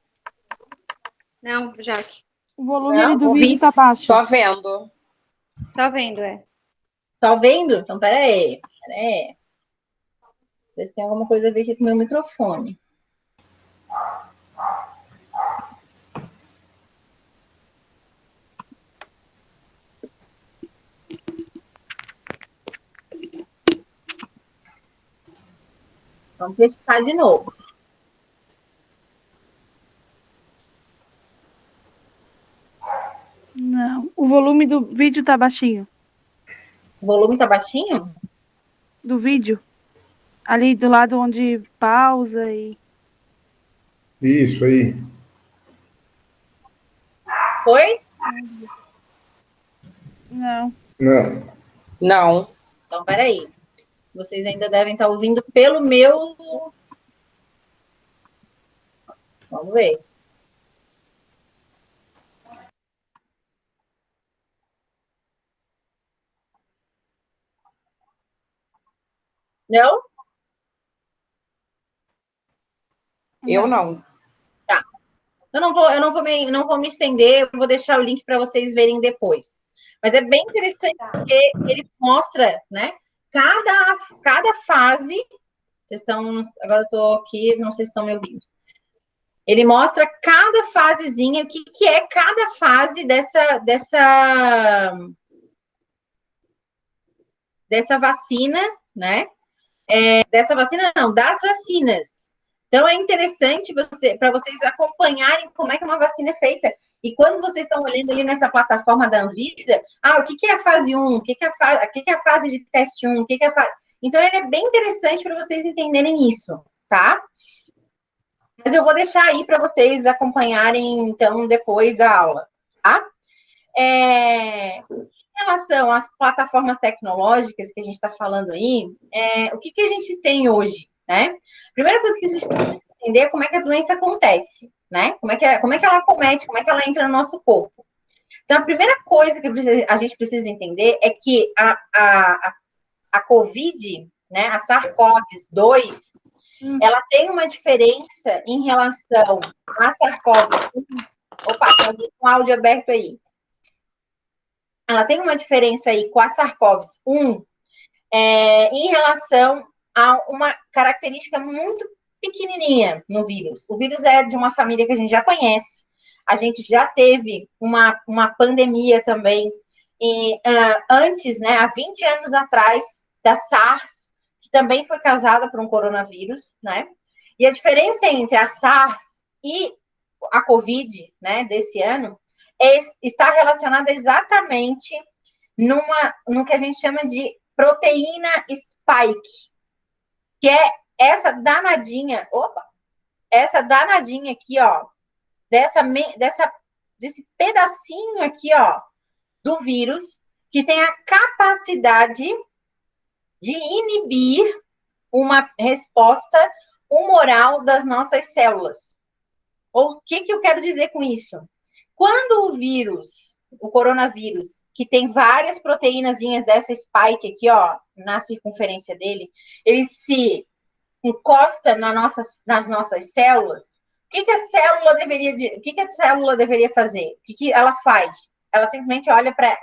Não, Jaque. O volume Não, ali do ouvi. vídeo tá baixo. Só vendo. Só vendo, Só vendo? Então, peraí. Ver se tem alguma coisa a ver aqui com o meu microfone. Vamos testar de novo. Não. O volume do vídeo tá baixinho. O volume tá baixinho? Do vídeo. Ali do lado onde pausa e... Isso aí. Foi? Não. Não. Não. Então, peraí. Vocês ainda devem estar ouvindo pelo meu... Vamos ver. Não? Eu não. Tá. Eu não vou me estender, eu vou deixar o link para vocês verem depois. Mas é bem interessante porque ele mostra, né? Cada fase. Vocês estão. Agora eu estou aqui, não sei se estão me ouvindo. Ele mostra cada fasezinha, o que é cada fase dessa vacina, né? Dessa vacina não, das vacinas. Então é interessante para vocês acompanharem como é que uma vacina é feita. E quando vocês estão olhando ali nessa plataforma da Anvisa, o que é a fase 1? O que é a fase de teste 1? O que é a fase... Então ele é bem interessante para vocês entenderem isso, tá? Mas eu vou deixar aí para vocês acompanharem, então, depois da aula, tá? Em relação às plataformas tecnológicas que a gente está falando aí, o que a gente tem hoje, né? A primeira coisa que a gente precisa entender é como é que a doença acontece, né? Como é que ela acomete, como é que ela entra no nosso corpo. Então, a primeira coisa que a gente precisa entender é que a COVID, né, a SARS-CoV-2, ela tem uma diferença em relação à SARS-CoV-1. Opa, tá com o áudio aberto aí. Ela tem uma diferença aí com a SARS-CoV-1 em relação a uma característica muito pequenininha no vírus. O vírus é de uma família que a gente já conhece. A gente já teve uma pandemia também antes, né, há 20 anos atrás, da SARS, que também foi causada por um coronavírus, né? E a diferença entre a SARS e a COVID, né, desse ano, está relacionada exatamente no que a gente chama de proteína spike, que é essa danadinha aqui, ó, desse pedacinho aqui, ó, do vírus, que tem a capacidade de inibir uma resposta humoral das nossas células. O que eu quero dizer com isso? Quando o coronavírus, que tem várias proteínazinhas dessa spike aqui, ó, na circunferência dele, ele se encosta nas nossas células, o que a célula deveria fazer? O que ela faz? Ela simplesmente olha para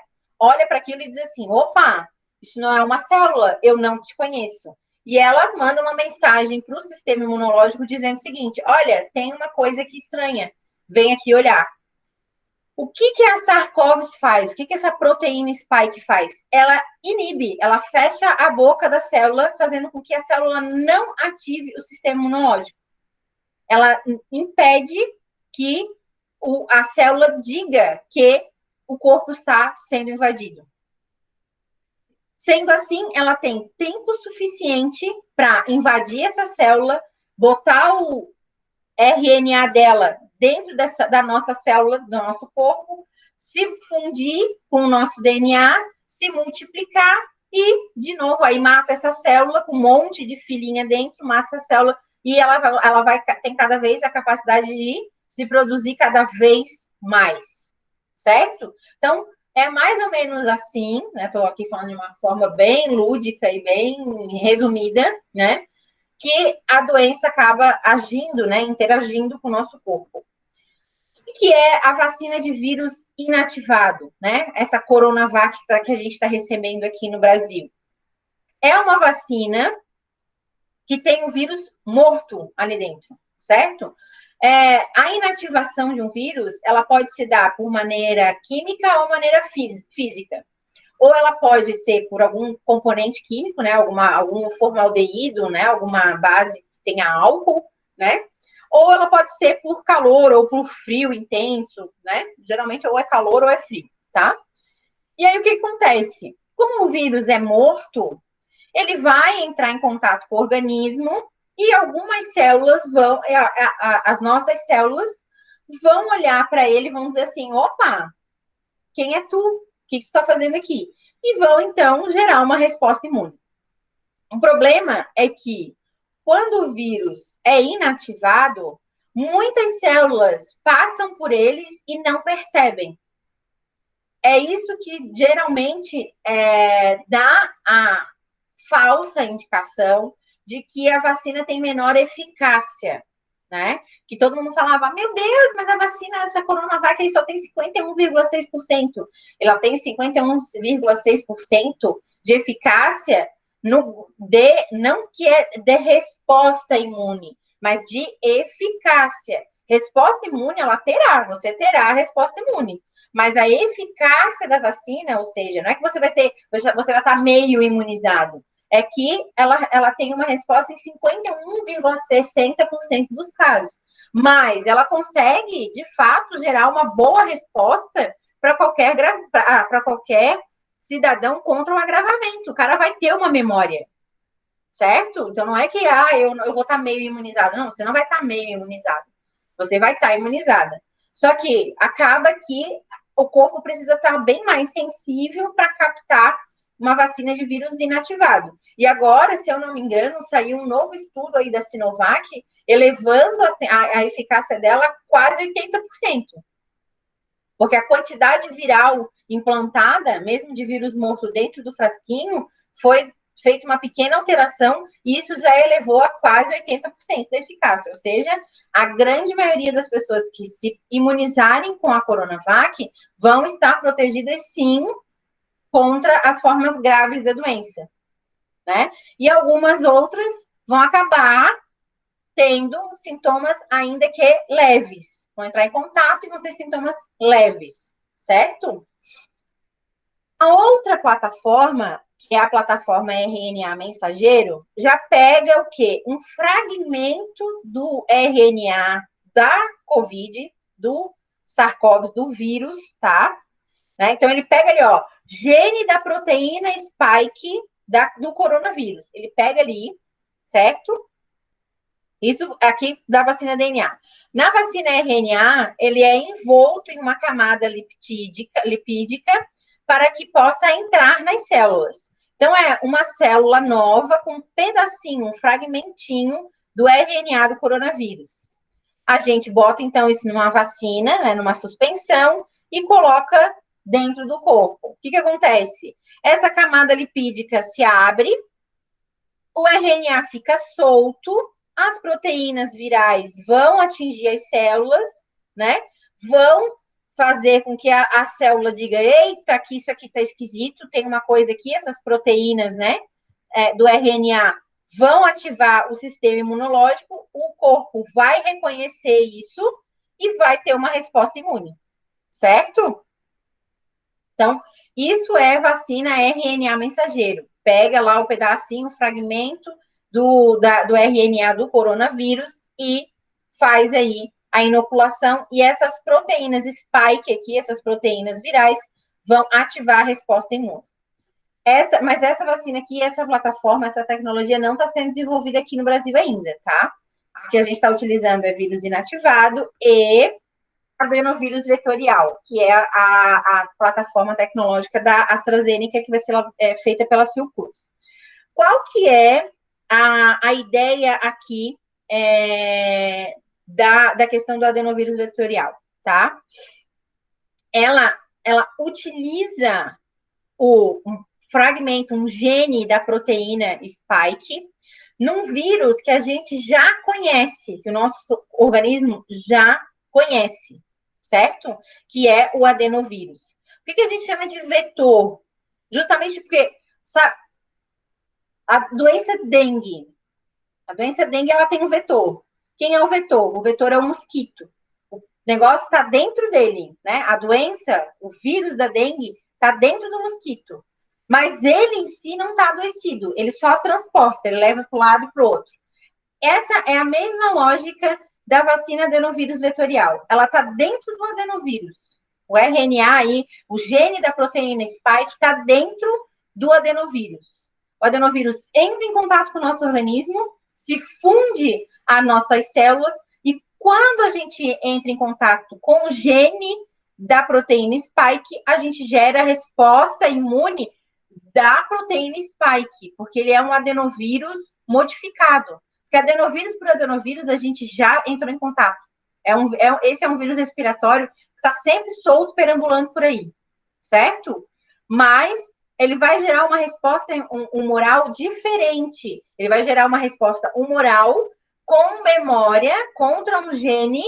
aquilo e diz assim, opa, isso não é uma célula, eu não te conheço. E ela manda uma mensagem para o sistema imunológico dizendo o seguinte, olha, tem uma coisa aqui estranha, vem aqui olhar. O que a SARS-CoV faz? O que essa proteína spike faz? Ela inibe, ela fecha a boca da célula, fazendo com que a célula não ative o sistema imunológico. Ela impede que a célula diga que o corpo está sendo invadido. Sendo assim, ela tem tempo suficiente para invadir essa célula, botar o RNA dela dentro da nossa célula, do nosso corpo, se fundir com o nosso DNA, se multiplicar e, de novo, aí mata essa célula com um monte de filinha dentro, mata essa célula e ela vai ter cada vez a capacidade de se produzir cada vez mais, certo? Então, é mais ou menos assim, né? Estou aqui falando de uma forma bem lúdica e bem resumida, né? Que a doença acaba agindo, né? Interagindo com o nosso corpo. O que é a vacina de vírus inativado, né? Essa Coronavac que a gente está recebendo aqui no Brasil. É uma vacina que tem o vírus morto ali dentro, certo? A inativação de um vírus, ela pode se dar por maneira química ou maneira física. Ou ela pode ser por algum componente químico, né? Algum formaldeído, né? Alguma base que tenha álcool, né? Ou ela pode ser por calor ou por frio intenso, né? Geralmente ou é calor ou é frio, tá? E aí o que acontece? Como o vírus é morto, ele vai entrar em contato com o organismo e algumas células as nossas células vão olhar para ele e vão dizer assim, opa, quem é tu? O que tu está fazendo aqui? E vão, então, gerar uma resposta imune. O problema é que, quando o vírus é inativado, muitas células passam por eles e não percebem. É isso que, geralmente, dá a falsa indicação de que a vacina tem menor eficácia, né? Que todo mundo falava, meu Deus, mas a vacina, essa Coronavac aí só tem 51,6%. Ela tem 51,6% de eficácia, não que é de resposta imune, mas de eficácia. Resposta imune, ela terá, você terá a resposta imune. Mas a eficácia da vacina, ou seja, não é que você vai estar meio imunizado, é que ela tem uma resposta em 51,60% dos casos. Mas ela consegue, de fato, gerar uma boa resposta para qualquer cidadão contra o agravamento. O cara vai ter uma memória, certo? Então, não é que eu vou estar meio imunizado. Não, você não vai estar meio imunizado. Você vai estar imunizada. Só que acaba que o corpo precisa estar bem mais sensível para captar uma vacina de vírus inativado. E agora, se eu não me engano, saiu um novo estudo aí da Sinovac, elevando a eficácia dela a quase 80%. Porque a quantidade viral implantada, mesmo de vírus morto dentro do frasquinho, foi feita uma pequena alteração e isso já elevou a quase 80% da eficácia. Ou seja, a grande maioria das pessoas que se imunizarem com a Coronavac vão estar protegidas, sim, contra as formas graves da doença, né? E algumas outras vão acabar tendo sintomas ainda que leves. Vão entrar em contato e vão ter sintomas leves, certo? A outra plataforma, que é a plataforma RNA mensageiro, já pega o quê? Um fragmento do RNA da COVID, do SARS-CoV, do vírus, tá? Né? Então, ele pega ali, ó, gene da proteína spike do coronavírus. Ele pega ali, certo? Isso aqui da vacina DNA. Na vacina RNA, ele é envolto em uma camada lipídica para que possa entrar nas células. Então, é uma célula nova com um pedacinho, um fragmentinho do RNA do coronavírus. A gente bota, então, isso numa vacina, né, numa suspensão, e coloca dentro do corpo. O que acontece? Essa camada lipídica se abre, o RNA fica solto, as proteínas virais vão atingir as células, né? Vão fazer com que a célula diga, eita, que isso aqui tá esquisito, tem uma coisa aqui, essas proteínas, né, do RNA vão ativar o sistema imunológico, o corpo vai reconhecer isso e vai ter uma resposta imune, certo? Então, isso é vacina RNA mensageiro. Pega lá o pedacinho, o fragmento do RNA do coronavírus e faz aí a inoculação, e essas proteínas spike aqui, essas proteínas virais, vão ativar a resposta imune. Mas essa vacina aqui, essa plataforma, essa tecnologia não está sendo desenvolvida aqui no Brasil ainda, tá? A que a gente está utilizando é vírus inativado e adenovírus vetorial, que é a plataforma tecnológica da AstraZeneca, que vai ser feita pela Fiocruz. Qual que é a ideia aqui da questão do adenovírus vetorial, tá? Ela utiliza um fragmento, um gene da proteína spike, num vírus que a gente já conhece, que o nosso organismo já conhece, certo? Que é o adenovírus. Por que a gente chama de vetor? Justamente porque a doença dengue, ela tem um vetor. Quem é o vetor? O vetor é o mosquito. O negócio está dentro dele, né? A doença, o vírus da dengue, está dentro do mosquito. Mas ele em si não está adoecido, ele só transporta, ele leva para um lado e para o outro. Essa é a mesma lógica da vacina adenovírus vetorial. Ela está dentro do adenovírus. O RNA aí, o gene da proteína spike está dentro do adenovírus. O adenovírus entra em contato com o nosso organismo, se funde às nossas células, e quando a gente entra em contato com o gene da proteína spike, a gente gera a resposta imune da proteína spike, porque ele é um adenovírus modificado. Porque adenovírus por adenovírus, a gente já entrou em contato. Esse é um vírus respiratório que está sempre solto, perambulando por aí, certo? Mas ele vai gerar uma resposta humoral diferente. Ele vai gerar uma resposta humoral com memória contra um gene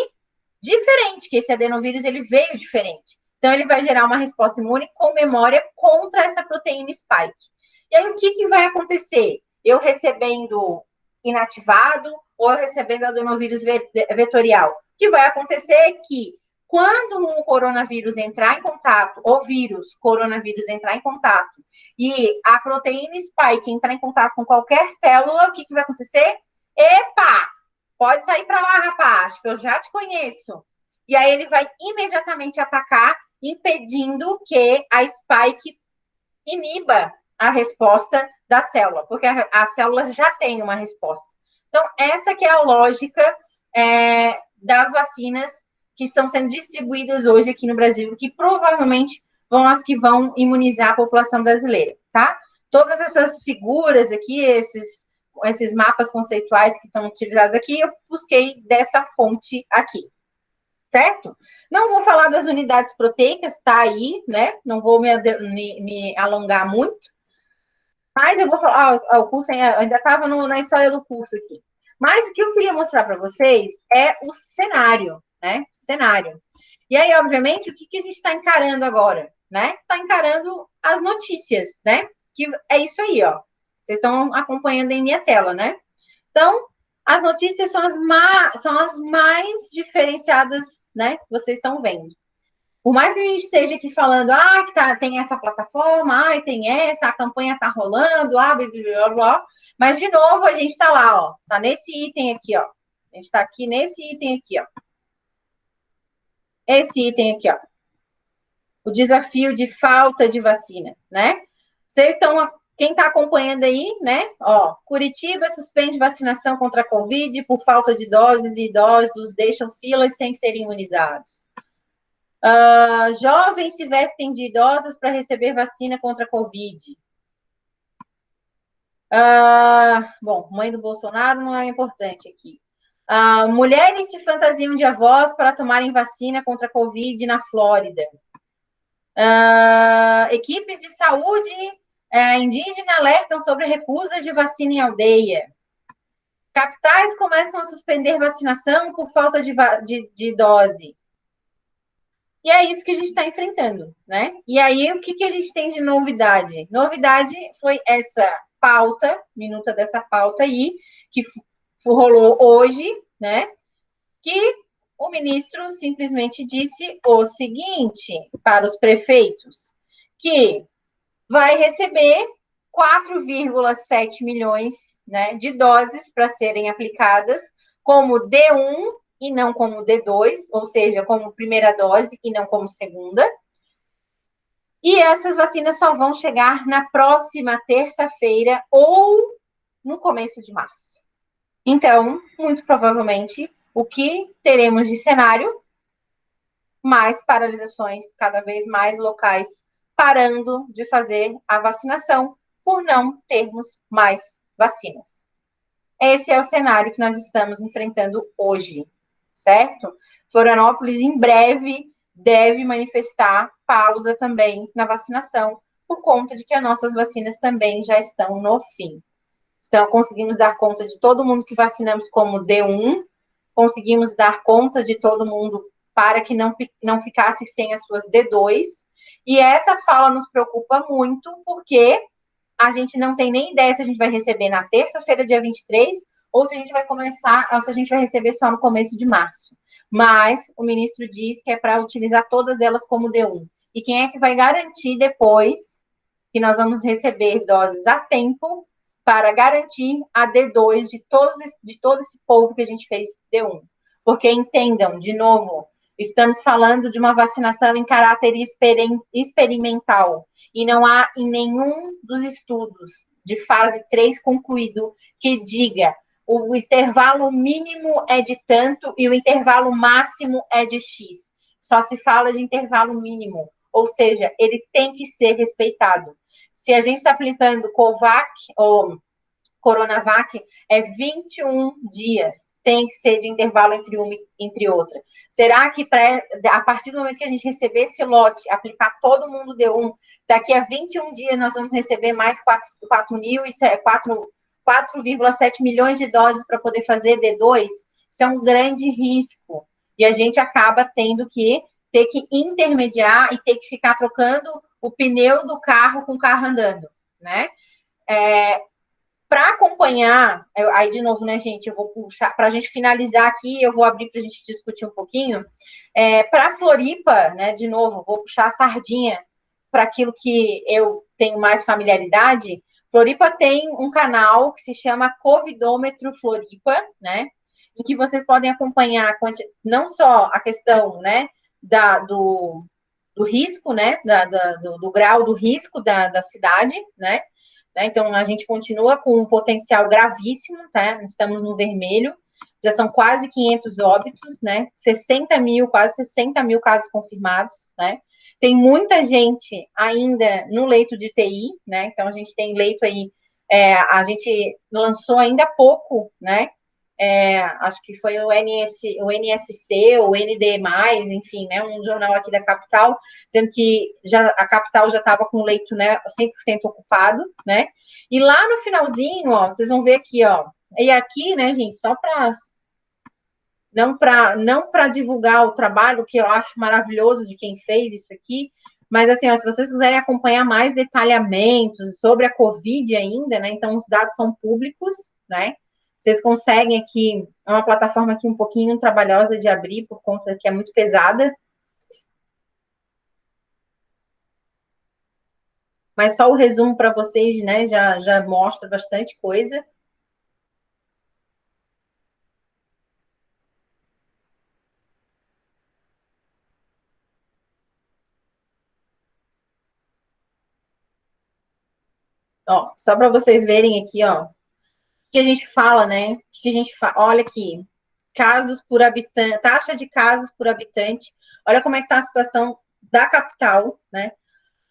diferente, que esse adenovírus ele veio diferente. Então, ele vai gerar uma resposta imune com memória contra essa proteína spike. E aí, o que vai acontecer? Eu recebendo inativado ou eu recebendo adenovírus vetorial? O que vai acontecer é que, quando o coronavírus entrar em contato, o vírus coronavírus entrar em contato, e a proteína spike entrar em contato com qualquer célula, o que vai acontecer? Epa! Pode sair para lá, rapaz, que eu já te conheço. E aí ele vai imediatamente atacar, impedindo que a spike iniba a resposta da célula, porque a célula já tem uma resposta. Então, essa que é a lógica das vacinas que estão sendo distribuídas hoje aqui no Brasil, que provavelmente vão as que vão imunizar a população brasileira, tá? Todas essas figuras aqui, esses mapas conceituais que estão utilizados aqui, eu busquei dessa fonte aqui, certo? Não vou falar das unidades proteicas, tá aí, né? Não vou me alongar muito, mas eu vou falar, o curso ainda estava na história do curso aqui. Mas o que eu queria mostrar para vocês é o cenário, né? O cenário. E aí, obviamente, o que a gente está encarando agora, né? Está encarando as notícias, né? Que é isso aí, ó. Vocês estão acompanhando em minha tela, né? Então, as notícias são as mais diferenciadas, né? Que vocês estão vendo. Por mais que a gente esteja aqui falando, que tem essa plataforma, tem essa, a campanha tá rolando, blá, blá, blá, blá. Mas, de novo, a gente está lá, ó. Tá nesse item aqui, ó. A gente está aqui nesse item aqui, ó. Esse item aqui, ó. O desafio de falta de vacina, né? Vocês estão... Quem está acompanhando aí, né? Ó, Curitiba suspende vacinação contra a Covid por falta de doses e idosos deixam filas sem serem imunizados. Jovens se vestem de idosas para receber vacina contra a Covid. Bom, mãe do Bolsonaro não é importante aqui. Mulheres se fantasiam de avós para tomarem vacina contra a Covid na Flórida. Equipes de saúde indígena alertam sobre recusas de vacina em aldeia. Capitais começam a suspender vacinação por falta de dose. E é isso que a gente está enfrentando, né? E aí, o que a gente tem de novidade? Novidade foi essa pauta, minuta dessa pauta aí, que rolou hoje, né? Que o ministro simplesmente disse o seguinte para os prefeitos, que vai receber 4,7 milhões, né, de doses para serem aplicadas como D1 e não como D2, ou seja, como primeira dose e não como segunda. E essas vacinas só vão chegar na próxima terça-feira ou no começo de março. Então, muito provavelmente, o que teremos de cenário? Mais paralisações, cada vez mais locais parando de fazer a vacinação por não termos mais vacinas. Esse é o cenário que nós estamos enfrentando hoje, certo? Florianópolis, em breve, deve manifestar pausa também na vacinação, por conta de que as nossas vacinas também já estão no fim. Então, conseguimos dar conta de todo mundo que vacinamos como D1, conseguimos dar conta de todo mundo para que não ficasse sem as suas D2, e essa fala nos preocupa muito, porque a gente não tem nem ideia se a gente vai receber na terça-feira, dia 23, ou se a gente vai começar, ou se a gente vai receber só no começo de março. Mas o ministro diz que é para utilizar todas elas como D1. E quem é que vai garantir depois que nós vamos receber doses a tempo para garantir a D2 de todo esse povo que a gente fez D1? Porque entendam, de novo, estamos falando de uma vacinação em caráter experimental. E não há em nenhum dos estudos de fase 3 concluído que diga o intervalo mínimo é de tanto e o intervalo máximo é de X. só se fala de intervalo mínimo, ou seja, ele tem que ser respeitado. Se a gente está aplicando Covax ou Coronavac, é 21 dias. Tem que ser de intervalo entre uma e entre outra. Será que a partir do momento que a gente receber esse lote, aplicar todo mundo D1, daqui a 21 dias nós vamos receber mais 4,7 milhões de doses para poder fazer D2? Isso é um grande risco. E a gente acaba tendo que ter que intermediar e ter que ficar trocando o pneu do carro com o carro andando, né? Para acompanhar, aí de novo, né, gente, eu vou puxar, para a gente finalizar aqui, eu vou abrir para a gente discutir um pouquinho. Para Floripa, né, de novo, vou puxar a sardinha para aquilo que eu tenho mais familiaridade. Floripa tem um canal que se chama Covidômetro Floripa, né, em que vocês podem acompanhar não só a questão, né, do risco, né, do grau do risco da cidade, né. Então, a gente continua com um potencial gravíssimo, tá? Estamos no vermelho, já são quase 500 óbitos, né? 60 mil, quase 60 mil casos confirmados, né? Tem muita gente ainda no leito de TI, né? Então, a gente tem leito aí, a gente lançou ainda há pouco, né? Acho que foi o NSC, o ND+, enfim, né, um jornal aqui da capital, dizendo que a capital já estava com o leito, né, 100% ocupado, né, e lá no finalzinho, ó, vocês vão ver aqui, ó, e aqui, né, gente, só para não para divulgar o trabalho, que eu acho maravilhoso de quem fez isso aqui, mas assim, ó, se vocês quiserem acompanhar mais detalhamentos sobre a Covid ainda, né, então os dados são públicos, né, vocês conseguem aqui, é uma plataforma aqui um pouquinho trabalhosa de abrir, por conta que é muito pesada. Mas só o resumo para vocês, né, já mostra bastante coisa. Ó, só para vocês verem aqui, ó, o que a gente fala, né? O que a gente fala? Olha aqui, casos por habitante, taxa de casos por habitante. Olha como é que está a situação da capital, né?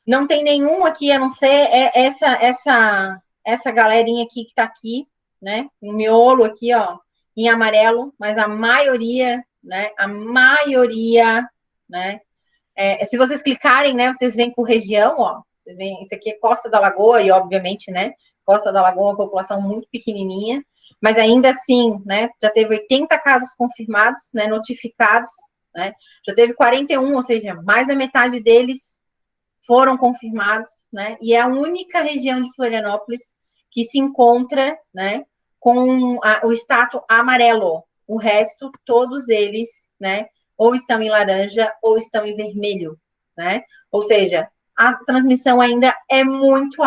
Não tem nenhum aqui, a não ser essa galerinha aqui que está aqui, né? O miolo aqui, ó, em amarelo, mas a maioria, né? A maioria, né? Se vocês clicarem, né? Vocês vêm por região, ó. Vocês veem, isso aqui é Costa da Lagoa, e obviamente, né? Costa da Lagoa é uma população muito pequenininha, mas ainda assim, né? Já teve 80 casos confirmados, né? Notificados, né? Já teve 41, ou seja, mais da metade deles foram confirmados, né? E é a única região de Florianópolis que se encontra, né, com o status amarelo. O resto, todos eles, né, ou estão em laranja ou estão em vermelho, né? Ou seja, a transmissão ainda é muito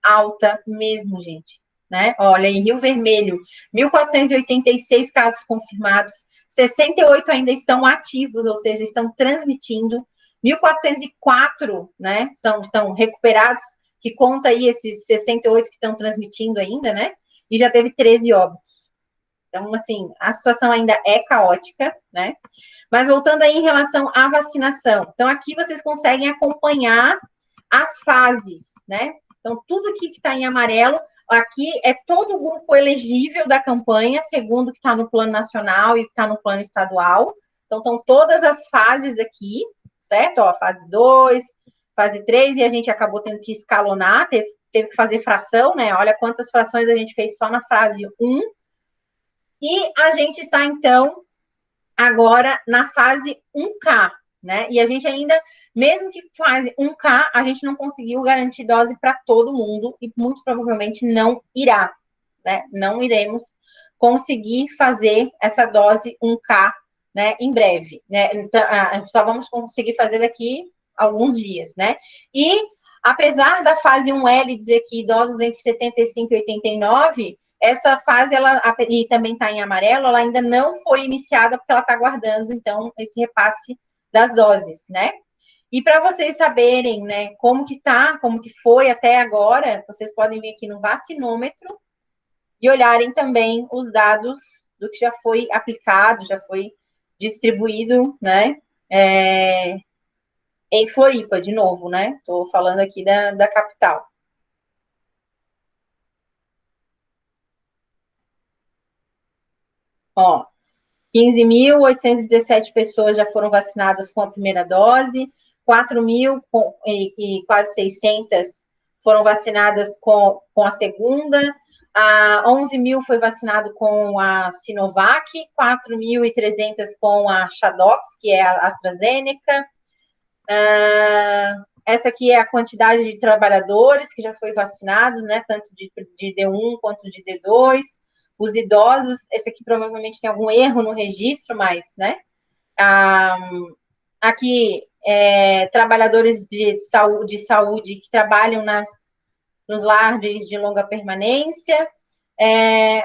alta mesmo, gente, né? Olha, em Rio Vermelho, 1.486 casos confirmados, 68 ainda estão ativos, ou seja, estão transmitindo. 1.404, né, estão recuperados, que conta aí esses 68 que estão transmitindo ainda, né, e já teve 13 óbitos. Então, assim, a situação ainda é caótica, né, mas voltando aí em relação à vacinação. Então, aqui vocês conseguem acompanhar as fases, né, então, tudo aqui que está em amarelo, aqui é todo o grupo elegível da campanha, segundo o que está no plano nacional e o que está no plano estadual. Então, estão todas as fases aqui, certo? Ó, fase 2, fase 3, e a gente acabou tendo que escalonar, teve que fazer fração, né? Olha quantas frações a gente fez só na fase 1. E a gente está, então, agora na fase 1K, né? E a gente ainda, mesmo que fase 1K, a gente não conseguiu garantir dose para todo mundo e muito provavelmente não irá, né? Não iremos conseguir fazer essa dose 1K, né, em breve, né? Então, só vamos conseguir fazer daqui alguns dias, né? E apesar da fase 1L dizer que idosos entre 75 e 89, essa fase, e também está em amarelo, ela ainda não foi iniciada porque ela está aguardando, então, esse repasse das doses, né? E para vocês saberem, né, como que foi até agora, vocês podem vir aqui no vacinômetro e olharem também os dados do que já foi aplicado, já foi distribuído, né, em Floripa, de novo, né, estou falando aqui da capital. Ó, 15.817 pessoas já foram vacinadas com a primeira dose, 4.000 e quase 600 foram vacinadas com a segunda, 11.000 foi vacinado com a Sinovac, 4.300 com a Shadox, que é a AstraZeneca. Essa aqui é a quantidade de trabalhadores que já foi vacinados, né, tanto de D1 quanto de D2. Os idosos, esse aqui provavelmente tem algum erro no registro, mas, né, aqui, trabalhadores de saúde que trabalham nos lares de longa permanência.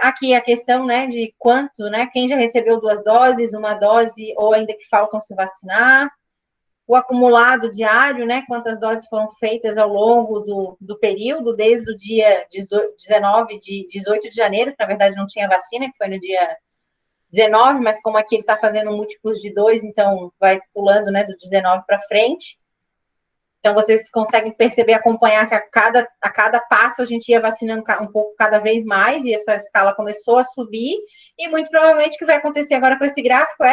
Aqui a questão, né, de quanto, né, quem já recebeu 2 doses, 1 dose, ou ainda que faltam se vacinar. O acumulado diário, né, quantas doses foram feitas ao longo do período, desde o dia 18 de janeiro, que na verdade não tinha vacina, que foi no dia 19, mas como aqui ele está fazendo múltiplos de 2, então vai pulando, né, do 19 para frente. Então, vocês conseguem perceber, acompanhar que a cada passo a gente ia vacinando um pouco cada vez mais, e essa escala começou a subir, e muito provavelmente o que vai acontecer agora com esse gráfico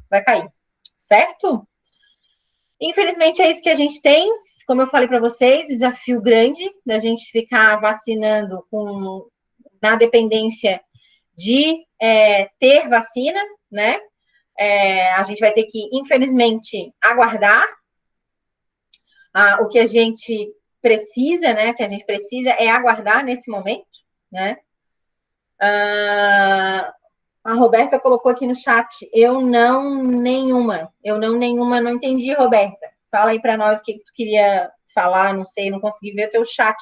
vai cair, certo? Infelizmente, é isso que a gente tem, como eu falei para vocês, desafio grande da gente ficar vacinando na dependência de ter vacina, né? A gente vai ter que, infelizmente, aguardar. O que a gente precisa, né? Que a gente precisa é aguardar nesse momento, né? A Roberta colocou aqui no chat, eu não nenhuma, não entendi, Roberta. Fala aí para nós o que tu queria falar, não sei, não consegui ver o teu chat.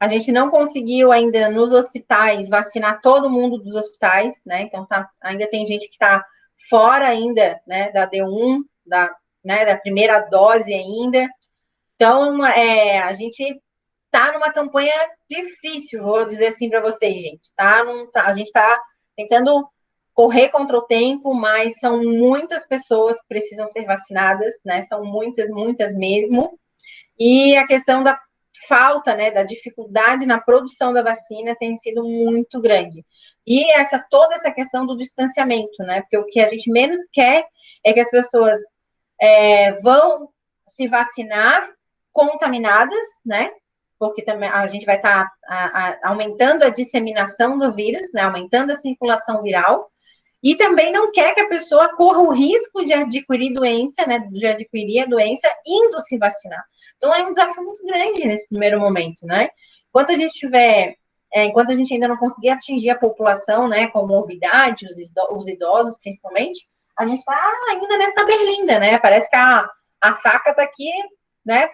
A gente não conseguiu ainda nos hospitais vacinar todo mundo dos hospitais, né? Então ainda tem gente que está fora ainda, né, da D1, da primeira dose ainda. Então, a gente está numa campanha difícil, vou dizer assim para vocês, gente. A gente está tentando correr contra o tempo, mas são muitas pessoas que precisam ser vacinadas, né? São muitas, muitas mesmo. E a questão da falta, né, da dificuldade na produção da vacina tem sido muito grande. E toda essa questão do distanciamento, né? Porque o que a gente menos quer é que as pessoas vão se vacinar contaminadas, né? Porque também a gente vai estar aumentando a disseminação do vírus, né? Aumentando a circulação viral. E também não quer que a pessoa corra o risco de adquirir doença, né? De adquirir a doença indo se vacinar. Então, é um desafio muito grande nesse primeiro momento, né? Enquanto a gente ainda não conseguir atingir a população, né? Com morbidade, os idosos, principalmente, a gente está ainda nessa berlinda, né? Parece que a faca está aqui, né?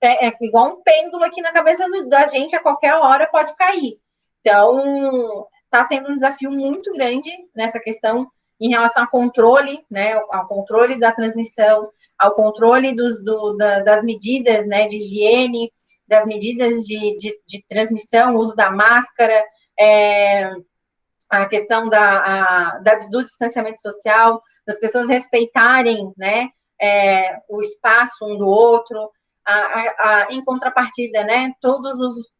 É igual um pêndulo aqui na cabeça da gente, a qualquer hora pode cair. Então, está sendo um desafio muito grande nessa questão em relação ao controle, né, ao controle da transmissão, ao controle das medidas, né, de higiene, das medidas de transmissão, uso da máscara, a questão do distanciamento social, das pessoas respeitarem, né, o espaço um do outro, em contrapartida, né, todos os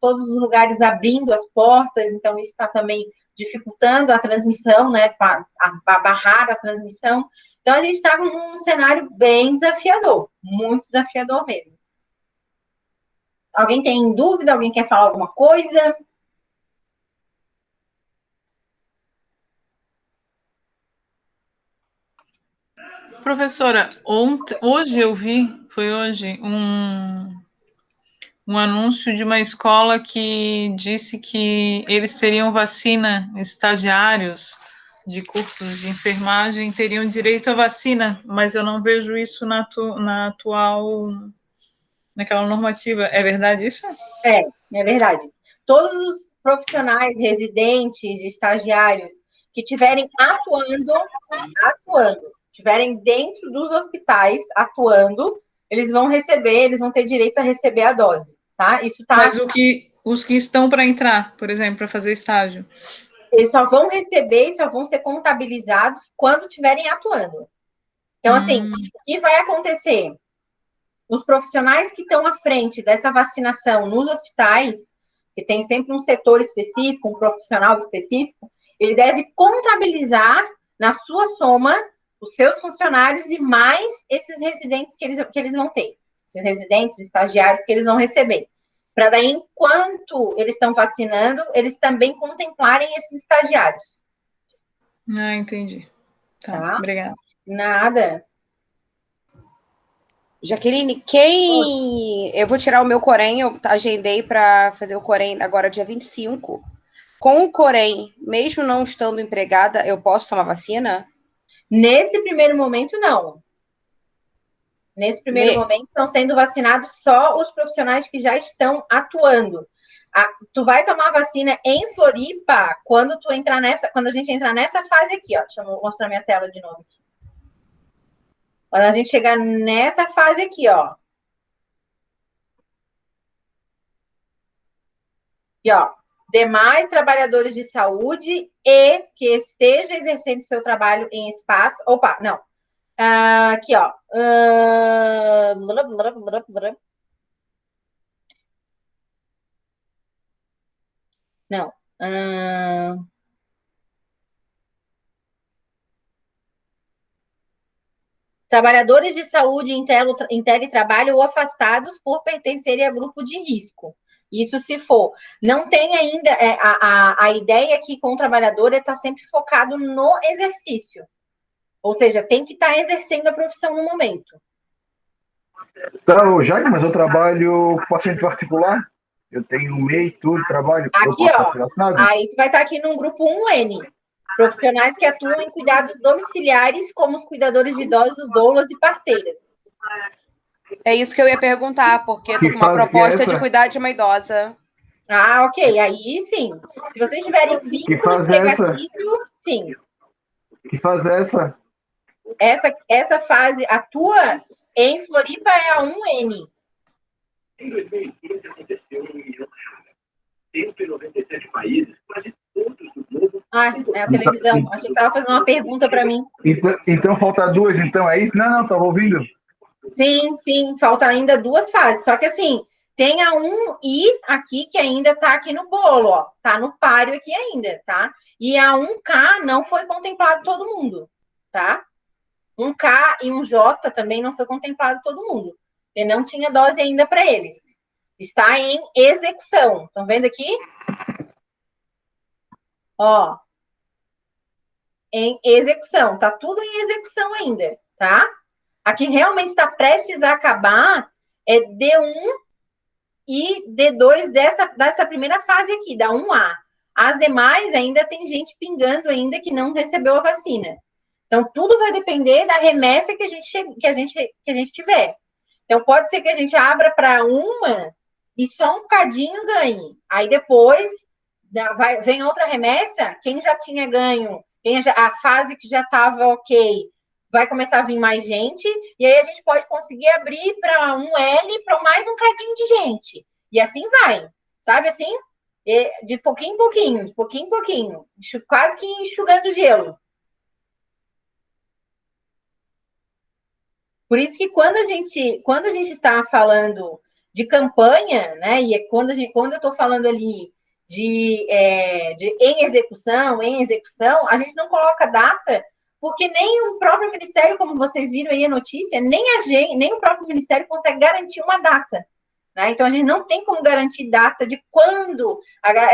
lugares abrindo as portas, então isso está também dificultando a transmissão, né, a barrar a transmissão. Então, a gente está num cenário bem desafiador, muito desafiador mesmo. Alguém tem dúvida? Alguém quer falar alguma coisa? Professora, hoje eu vi, foi hoje, um anúncio de uma escola que disse que eles teriam vacina, estagiários de cursos de enfermagem teriam direito à vacina, mas eu não vejo isso naquela normativa. É verdade isso? É verdade. Todos os profissionais, residentes, estagiários que estiverem atuando, estiverem dentro dos hospitais atuando, eles vão ter direito a receber a dose, tá? Isso tá. Mas o Os que estão para entrar, por exemplo, para fazer estágio. Eles só vão receber e só vão ser contabilizados quando estiverem atuando. Então, assim, o que vai acontecer? Os profissionais que estão à frente dessa vacinação nos hospitais, que tem sempre um setor específico, um profissional específico, ele deve contabilizar na sua soma os seus funcionários e mais esses residentes que eles vão ter. Esses residentes, estagiários que eles vão receber. Para daí, enquanto eles estão vacinando, eles também contemplarem esses estagiários. Ah, entendi. Tá. Obrigada. Nada. Jaqueline, eu vou tirar o meu Corém, eu agendei para fazer o Corém agora dia 25. Com o Corém, mesmo não estando empregada, eu posso tomar vacina? Nesse primeiro momento, não. Nesse primeiro momento, estão sendo vacinados só os profissionais que já estão atuando. Tu vai tomar vacina em Floripa quando a gente entrar nessa fase aqui, ó. Deixa eu mostrar minha tela de novo aqui. Quando a gente chegar nessa fase aqui, ó. E, ó, demais trabalhadores de saúde e que esteja exercendo seu trabalho em espaço. Opa, não. Aqui, ó. Não. Trabalhadores de saúde em teletrabalho ou afastados por pertencerem a grupo de risco. Isso se for. Não tem ainda... a ideia aqui com o trabalhador é estar sempre focado no exercício. Ou seja, tem que estar exercendo a profissão no momento. Tá, Jaque, mas eu trabalho com paciente particular. Eu tenho MEI, tudo, trabalho. Aqui, ó. Aí tu vai estar aqui no grupo 1N. Profissionais que atuam em cuidados domiciliares, como os cuidadores de idosos, doulas e parteiras. É isso que eu ia perguntar, porque eu tô com uma proposta de cuidar de uma idosa. Ah, ok. Aí, sim. Se vocês tiverem vínculo empregatício, sim. Que faz essa? Essa fase, a tua em Floripa é a 1N. Em 2015, aconteceu em 197 países, quase todos do mundo. Ah, é a televisão. Achei que estava fazendo uma pergunta para mim. Então falta duas, então, é isso? Não, estava ouvindo. Sim, falta ainda duas fases. Só que assim, tem a 1I aqui, que ainda está aqui no bolo, ó. Tá no páreo aqui ainda, tá? E a 1K não foi contemplado todo mundo, tá? 1K e 1J também não foi contemplado todo mundo. E não tinha dose ainda para eles. Está em execução. Estão vendo aqui? Ó. Em execução. Tá tudo em execução ainda, tá? Aqui realmente está prestes a acabar é D1 e D2 dessa primeira fase aqui, da 1A. As demais ainda tem gente pingando ainda que não recebeu a vacina. Então, tudo vai depender da remessa que a gente tiver. Então, pode ser que a gente abra para uma e só um bocadinho ganhe. Aí, depois, vem outra remessa, quem já tinha ganho, a fase que já estava ok, vai começar a vir mais gente, e aí a gente pode conseguir abrir para um L, para mais um cadinho de gente. E assim vai, sabe assim? De pouquinho em pouquinho, quase que enxugando gelo. Por isso que quando a gente está falando de campanha, né, e quando eu estou falando ali de em execução, a gente não coloca data, porque nem o próprio Ministério, como vocês viram aí a notícia, nem o próprio Ministério consegue garantir uma data. Né? Então, a gente não tem como garantir data de quando.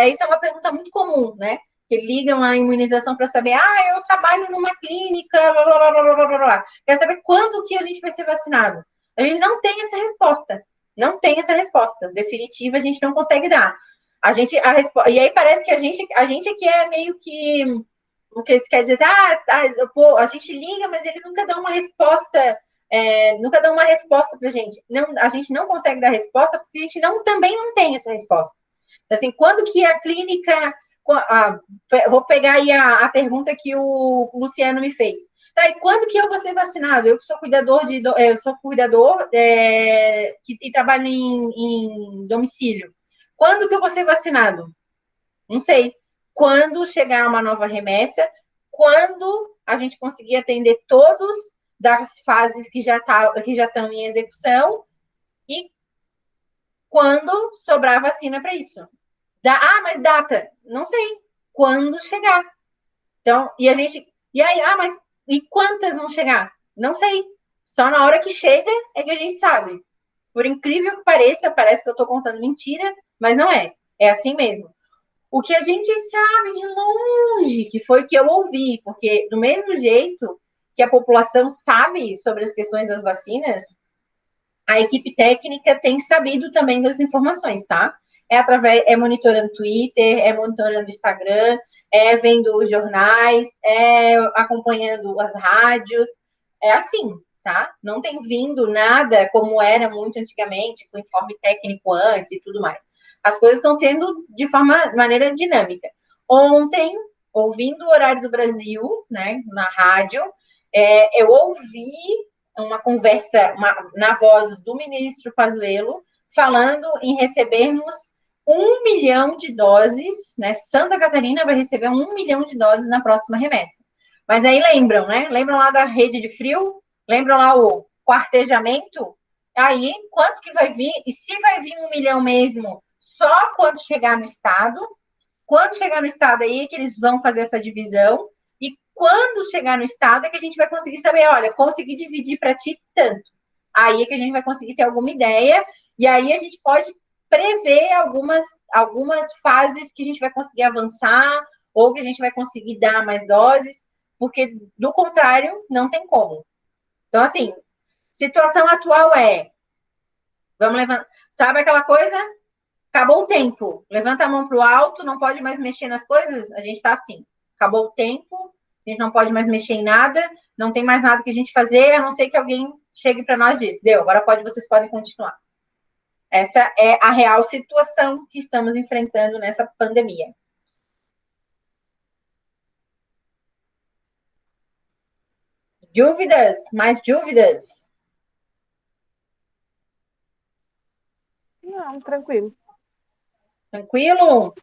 Isso é uma pergunta muito comum, né? Que ligam a imunização para saber, eu trabalho numa clínica, blá, blá, blá, blá, blá, blá. Quer saber quando que a gente vai ser vacinado? A gente não tem essa resposta. Não tem essa resposta definitiva, a gente não consegue dar. E aí parece que a gente aqui é meio que o que eles querem dizer, a gente liga, mas eles nunca dão uma resposta, pra gente. Não, a gente não consegue dar resposta porque a gente também não tem essa resposta. Assim, quando que a clínica... vou pegar aí a pergunta que o Luciano me fez. Tá, e quando que eu vou ser vacinado? Eu que sou cuidador, e trabalho em domicílio. Quando que eu vou ser vacinado? Não sei. Quando chegar uma nova remessa, quando a gente conseguir atender todos das fases que já estão em execução e quando sobrar vacina para isso. Mas data? Não sei. Quando chegar. Então, e aí, mas e quantas vão chegar? Não sei. Só na hora que chega é que a gente sabe. Por incrível que pareça, parece que eu estou contando mentira, mas não é. É assim mesmo. O que a gente sabe de longe, que foi o que eu ouvi, porque do mesmo jeito que a população sabe sobre as questões das vacinas, a equipe técnica tem sabido também das informações, tá? É monitorando Twitter, é monitorando Instagram, é vendo os jornais, é acompanhando as rádios, é assim, tá? Não tem vindo nada como era muito antigamente, com informe técnico antes e tudo mais. As coisas estão sendo de maneira dinâmica. Ontem, ouvindo o Horário do Brasil, né, na rádio, eu ouvi uma conversa na voz do ministro Pazuello, falando em recebermos 1 milhão de doses, né? Santa Catarina vai receber 1 milhão de doses na próxima remessa. Mas aí lembram, né? Lembram lá da rede de frio? Lembram lá o quartejamento? Aí, quanto que vai vir? E se vai vir 1 milhão mesmo, só quando chegar no estado? Quando chegar no estado aí que eles vão fazer essa divisão? E quando chegar no estado é que a gente vai conseguir saber, olha, consegui dividir para ti tanto. Aí é que a gente vai conseguir ter alguma ideia, e aí a gente pode prever algumas fases que a gente vai conseguir avançar, ou que a gente vai conseguir dar mais doses, porque, do contrário, não tem como. Então, assim, situação atual vamos levantar, sabe aquela coisa? Acabou o tempo, levanta a mão para o alto, não pode mais mexer nas coisas, a gente está assim, acabou o tempo, a gente não pode mais mexer em nada, não tem mais nada que a gente fazer, a não ser que alguém chegue para nós e diz, deu, agora vocês podem continuar. Essa é a real situação que estamos enfrentando nessa pandemia. Dúvidas? Mais dúvidas? Não, tranquilo. Tranquilo?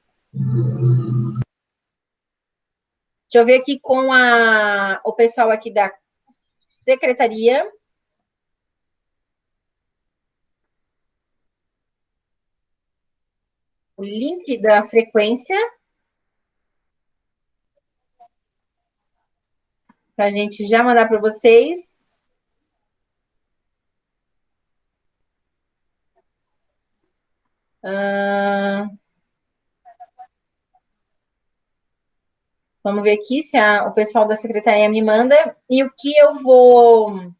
Deixa eu ver aqui com o pessoal aqui da secretaria. O link da frequência. Para a gente já mandar para vocês. Vamos ver aqui se o pessoal da secretaria me manda. E o que eu vou...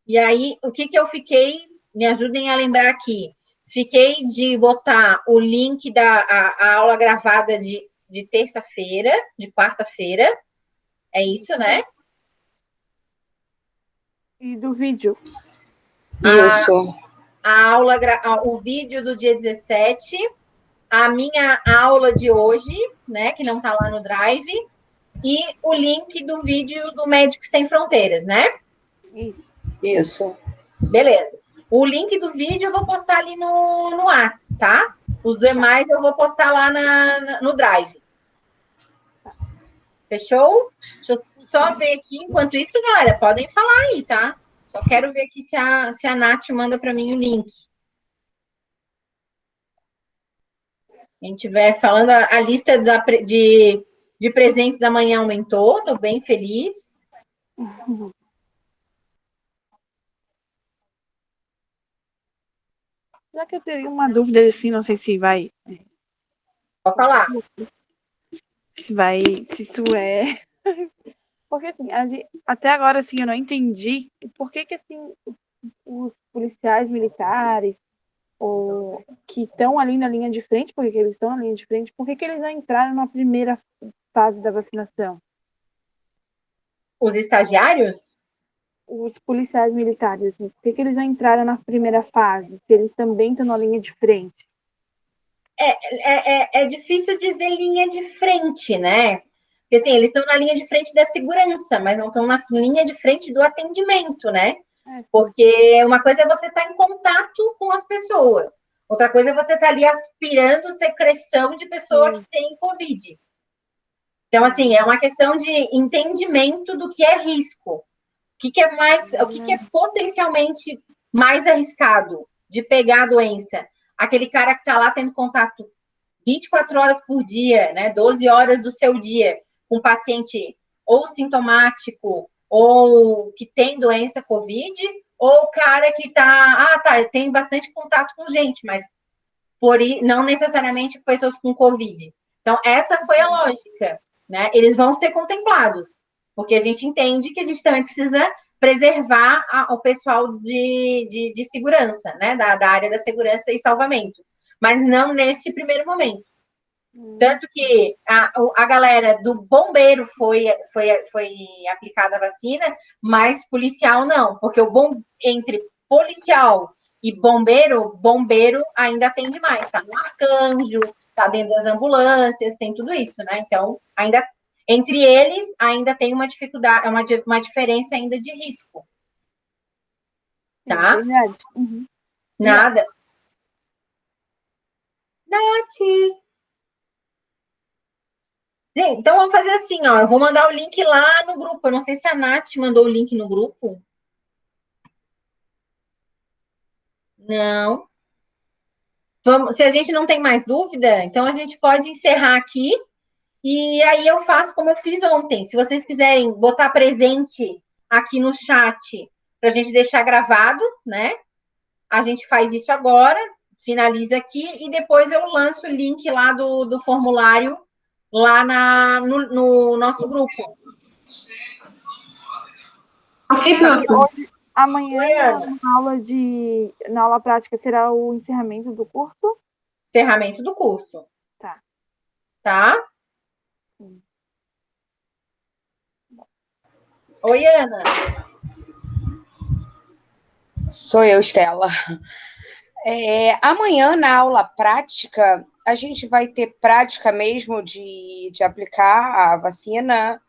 E aí, o que eu fiquei... Me ajudem a lembrar aqui. Fiquei de botar o link da aula gravada de terça-feira, de quarta-feira. É isso, né? E do vídeo. Isso. O vídeo do dia 17, a minha aula de hoje, né, que não está lá no Drive, e o link do vídeo do Médicos Sem Fronteiras, né? Isso. Beleza. O link do vídeo eu vou postar ali no Whats, tá? Os demais eu vou postar lá no Drive. Fechou? Deixa eu só ver aqui. Enquanto isso, galera, podem falar aí, tá? Só quero ver aqui se a Nath manda para mim o link. Quem estiver falando, a lista de presentes amanhã aumentou, estou bem feliz. Já que eu teria uma dúvida, assim, não sei se vai... Pode falar. Se isso é... Porque, assim, até agora, assim, eu não entendi por que, assim, os policiais militares, ou que estão ali na linha de frente, porque eles estão na linha de frente, por que eles não entraram na primeira fase da vacinação? Os estagiários? Os policiais militares, assim, por que eles não entraram na primeira fase, se eles também estão na linha de frente? É difícil dizer linha de frente, né? Porque, assim, eles estão na linha de frente da segurança, mas não estão na linha de frente do atendimento, né? Porque uma coisa é você estar em contato com as pessoas, Outra coisa é você estar ali aspirando secreção de pessoa que tem Covid. Então, assim, é uma questão de entendimento do que é risco. O que é potencialmente mais arriscado de pegar a doença? Aquele cara que está lá tendo contato 24 horas por dia, né? 12 horas do seu dia, com paciente ou sintomático ou que tem doença Covid, ou o cara que tem bastante contato com gente, mas não necessariamente pessoas com Covid. Então, essa foi a lógica, né? Eles vão ser contemplados, porque a gente entende que a gente também precisa preservar o pessoal de segurança, né? Da área da segurança e salvamento, mas não neste primeiro momento. Tanto que a galera do bombeiro foi aplicada a vacina, mas policial não, porque entre policial e bombeiro ainda tem demais, tá no arcanjo, tá dentro das ambulâncias, tem tudo isso, né? Então, ainda entre eles ainda tem uma dificuldade, uma diferença ainda de risco. Tá? Verdade. Uhum. Nada. Nath. Gente, então vamos fazer assim, ó. Eu vou mandar o link lá no grupo. Eu não sei se a Nath mandou o link no grupo. Não. Se a gente não tem mais dúvida, então a gente pode encerrar aqui. E aí eu faço como eu fiz ontem. Se vocês quiserem botar presente aqui no chat para a gente deixar gravado, né? A gente faz isso agora, finaliza aqui e depois eu lanço o link lá do formulário lá no nosso grupo. Ok, professor. Amanhã, na aula prática, será o encerramento do curso? Encerramento do curso. Tá. Tá? Sim. Oi, Ana. Sou eu, Estela. Amanhã, na aula prática, a gente vai ter prática mesmo de aplicar a vacina,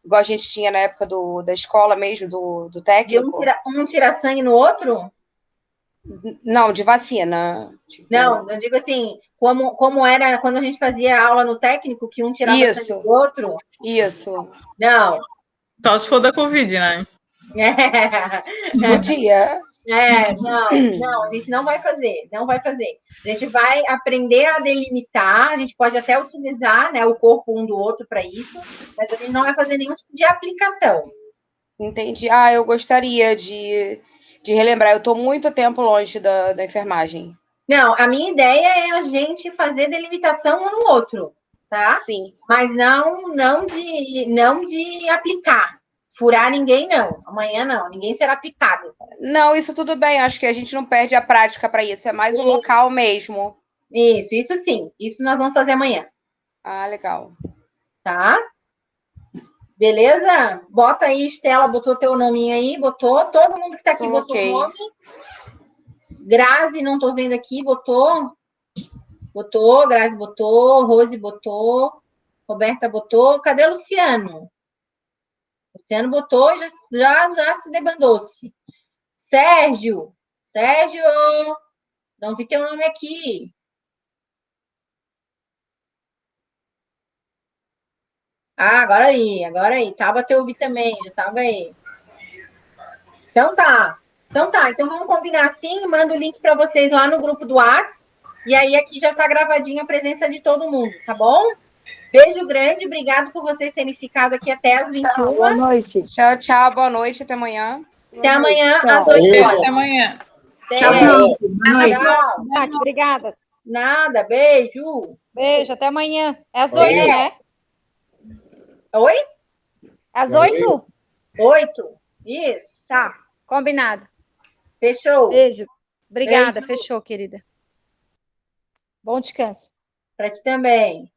igual a gente tinha na época da escola mesmo, do técnico. De um tirar sangue no outro? Não, de vacina. Tipo... Não, eu digo assim, como era quando a gente fazia aula no técnico, que um tirava sangue do outro? Isso. Não. Só se for da Covid, né? Podia. Não, a gente não vai fazer. A gente vai aprender a delimitar, a gente pode até utilizar, né, o corpo um do outro para isso, mas a gente não vai fazer nenhum tipo de aplicação. Entendi. Eu gostaria de relembrar, eu estou muito tempo longe da enfermagem. Não, a minha ideia é a gente fazer delimitação um no outro, tá? Sim. Mas não de aplicar. Furar ninguém, não. Amanhã, não. Ninguém será picado. Não, isso tudo bem. Acho que a gente não perde a prática para isso. É mais o local mesmo. Isso sim. Isso nós vamos fazer amanhã. Legal. Tá? Beleza? Bota aí, Estela, botou teu nominho aí, botou. Todo mundo que tá aqui botou o nome. Grazi, não tô vendo aqui, botou. Botou, Grazi botou, Rose botou, Roberta botou. Cadê Luciano? Luciano botou e já se debandou-se. Sérgio, não vi teu nome aqui. Agora aí. Tava te ouvi também, já tava aí. Então tá. Então vamos combinar assim, mando o link para vocês lá no grupo do Whats. E aí aqui já está gravadinha a presença de todo mundo, tá bom? Beijo grande, obrigado por vocês terem ficado aqui até as 21. Tchau, boa noite. Tchau, boa noite, até amanhã. Até amanhã, às 8 horas. Até amanhã. Tchau, prof. Boa noite. Tchau. Obrigada. Nada, beijo. Beijo, até amanhã. É às 8, né? Oi? Às 8? 8, isso. Tá, combinado. Fechou. Beijo. Obrigada, Beijo. fechou, querida. Bom descanso. Para ti também.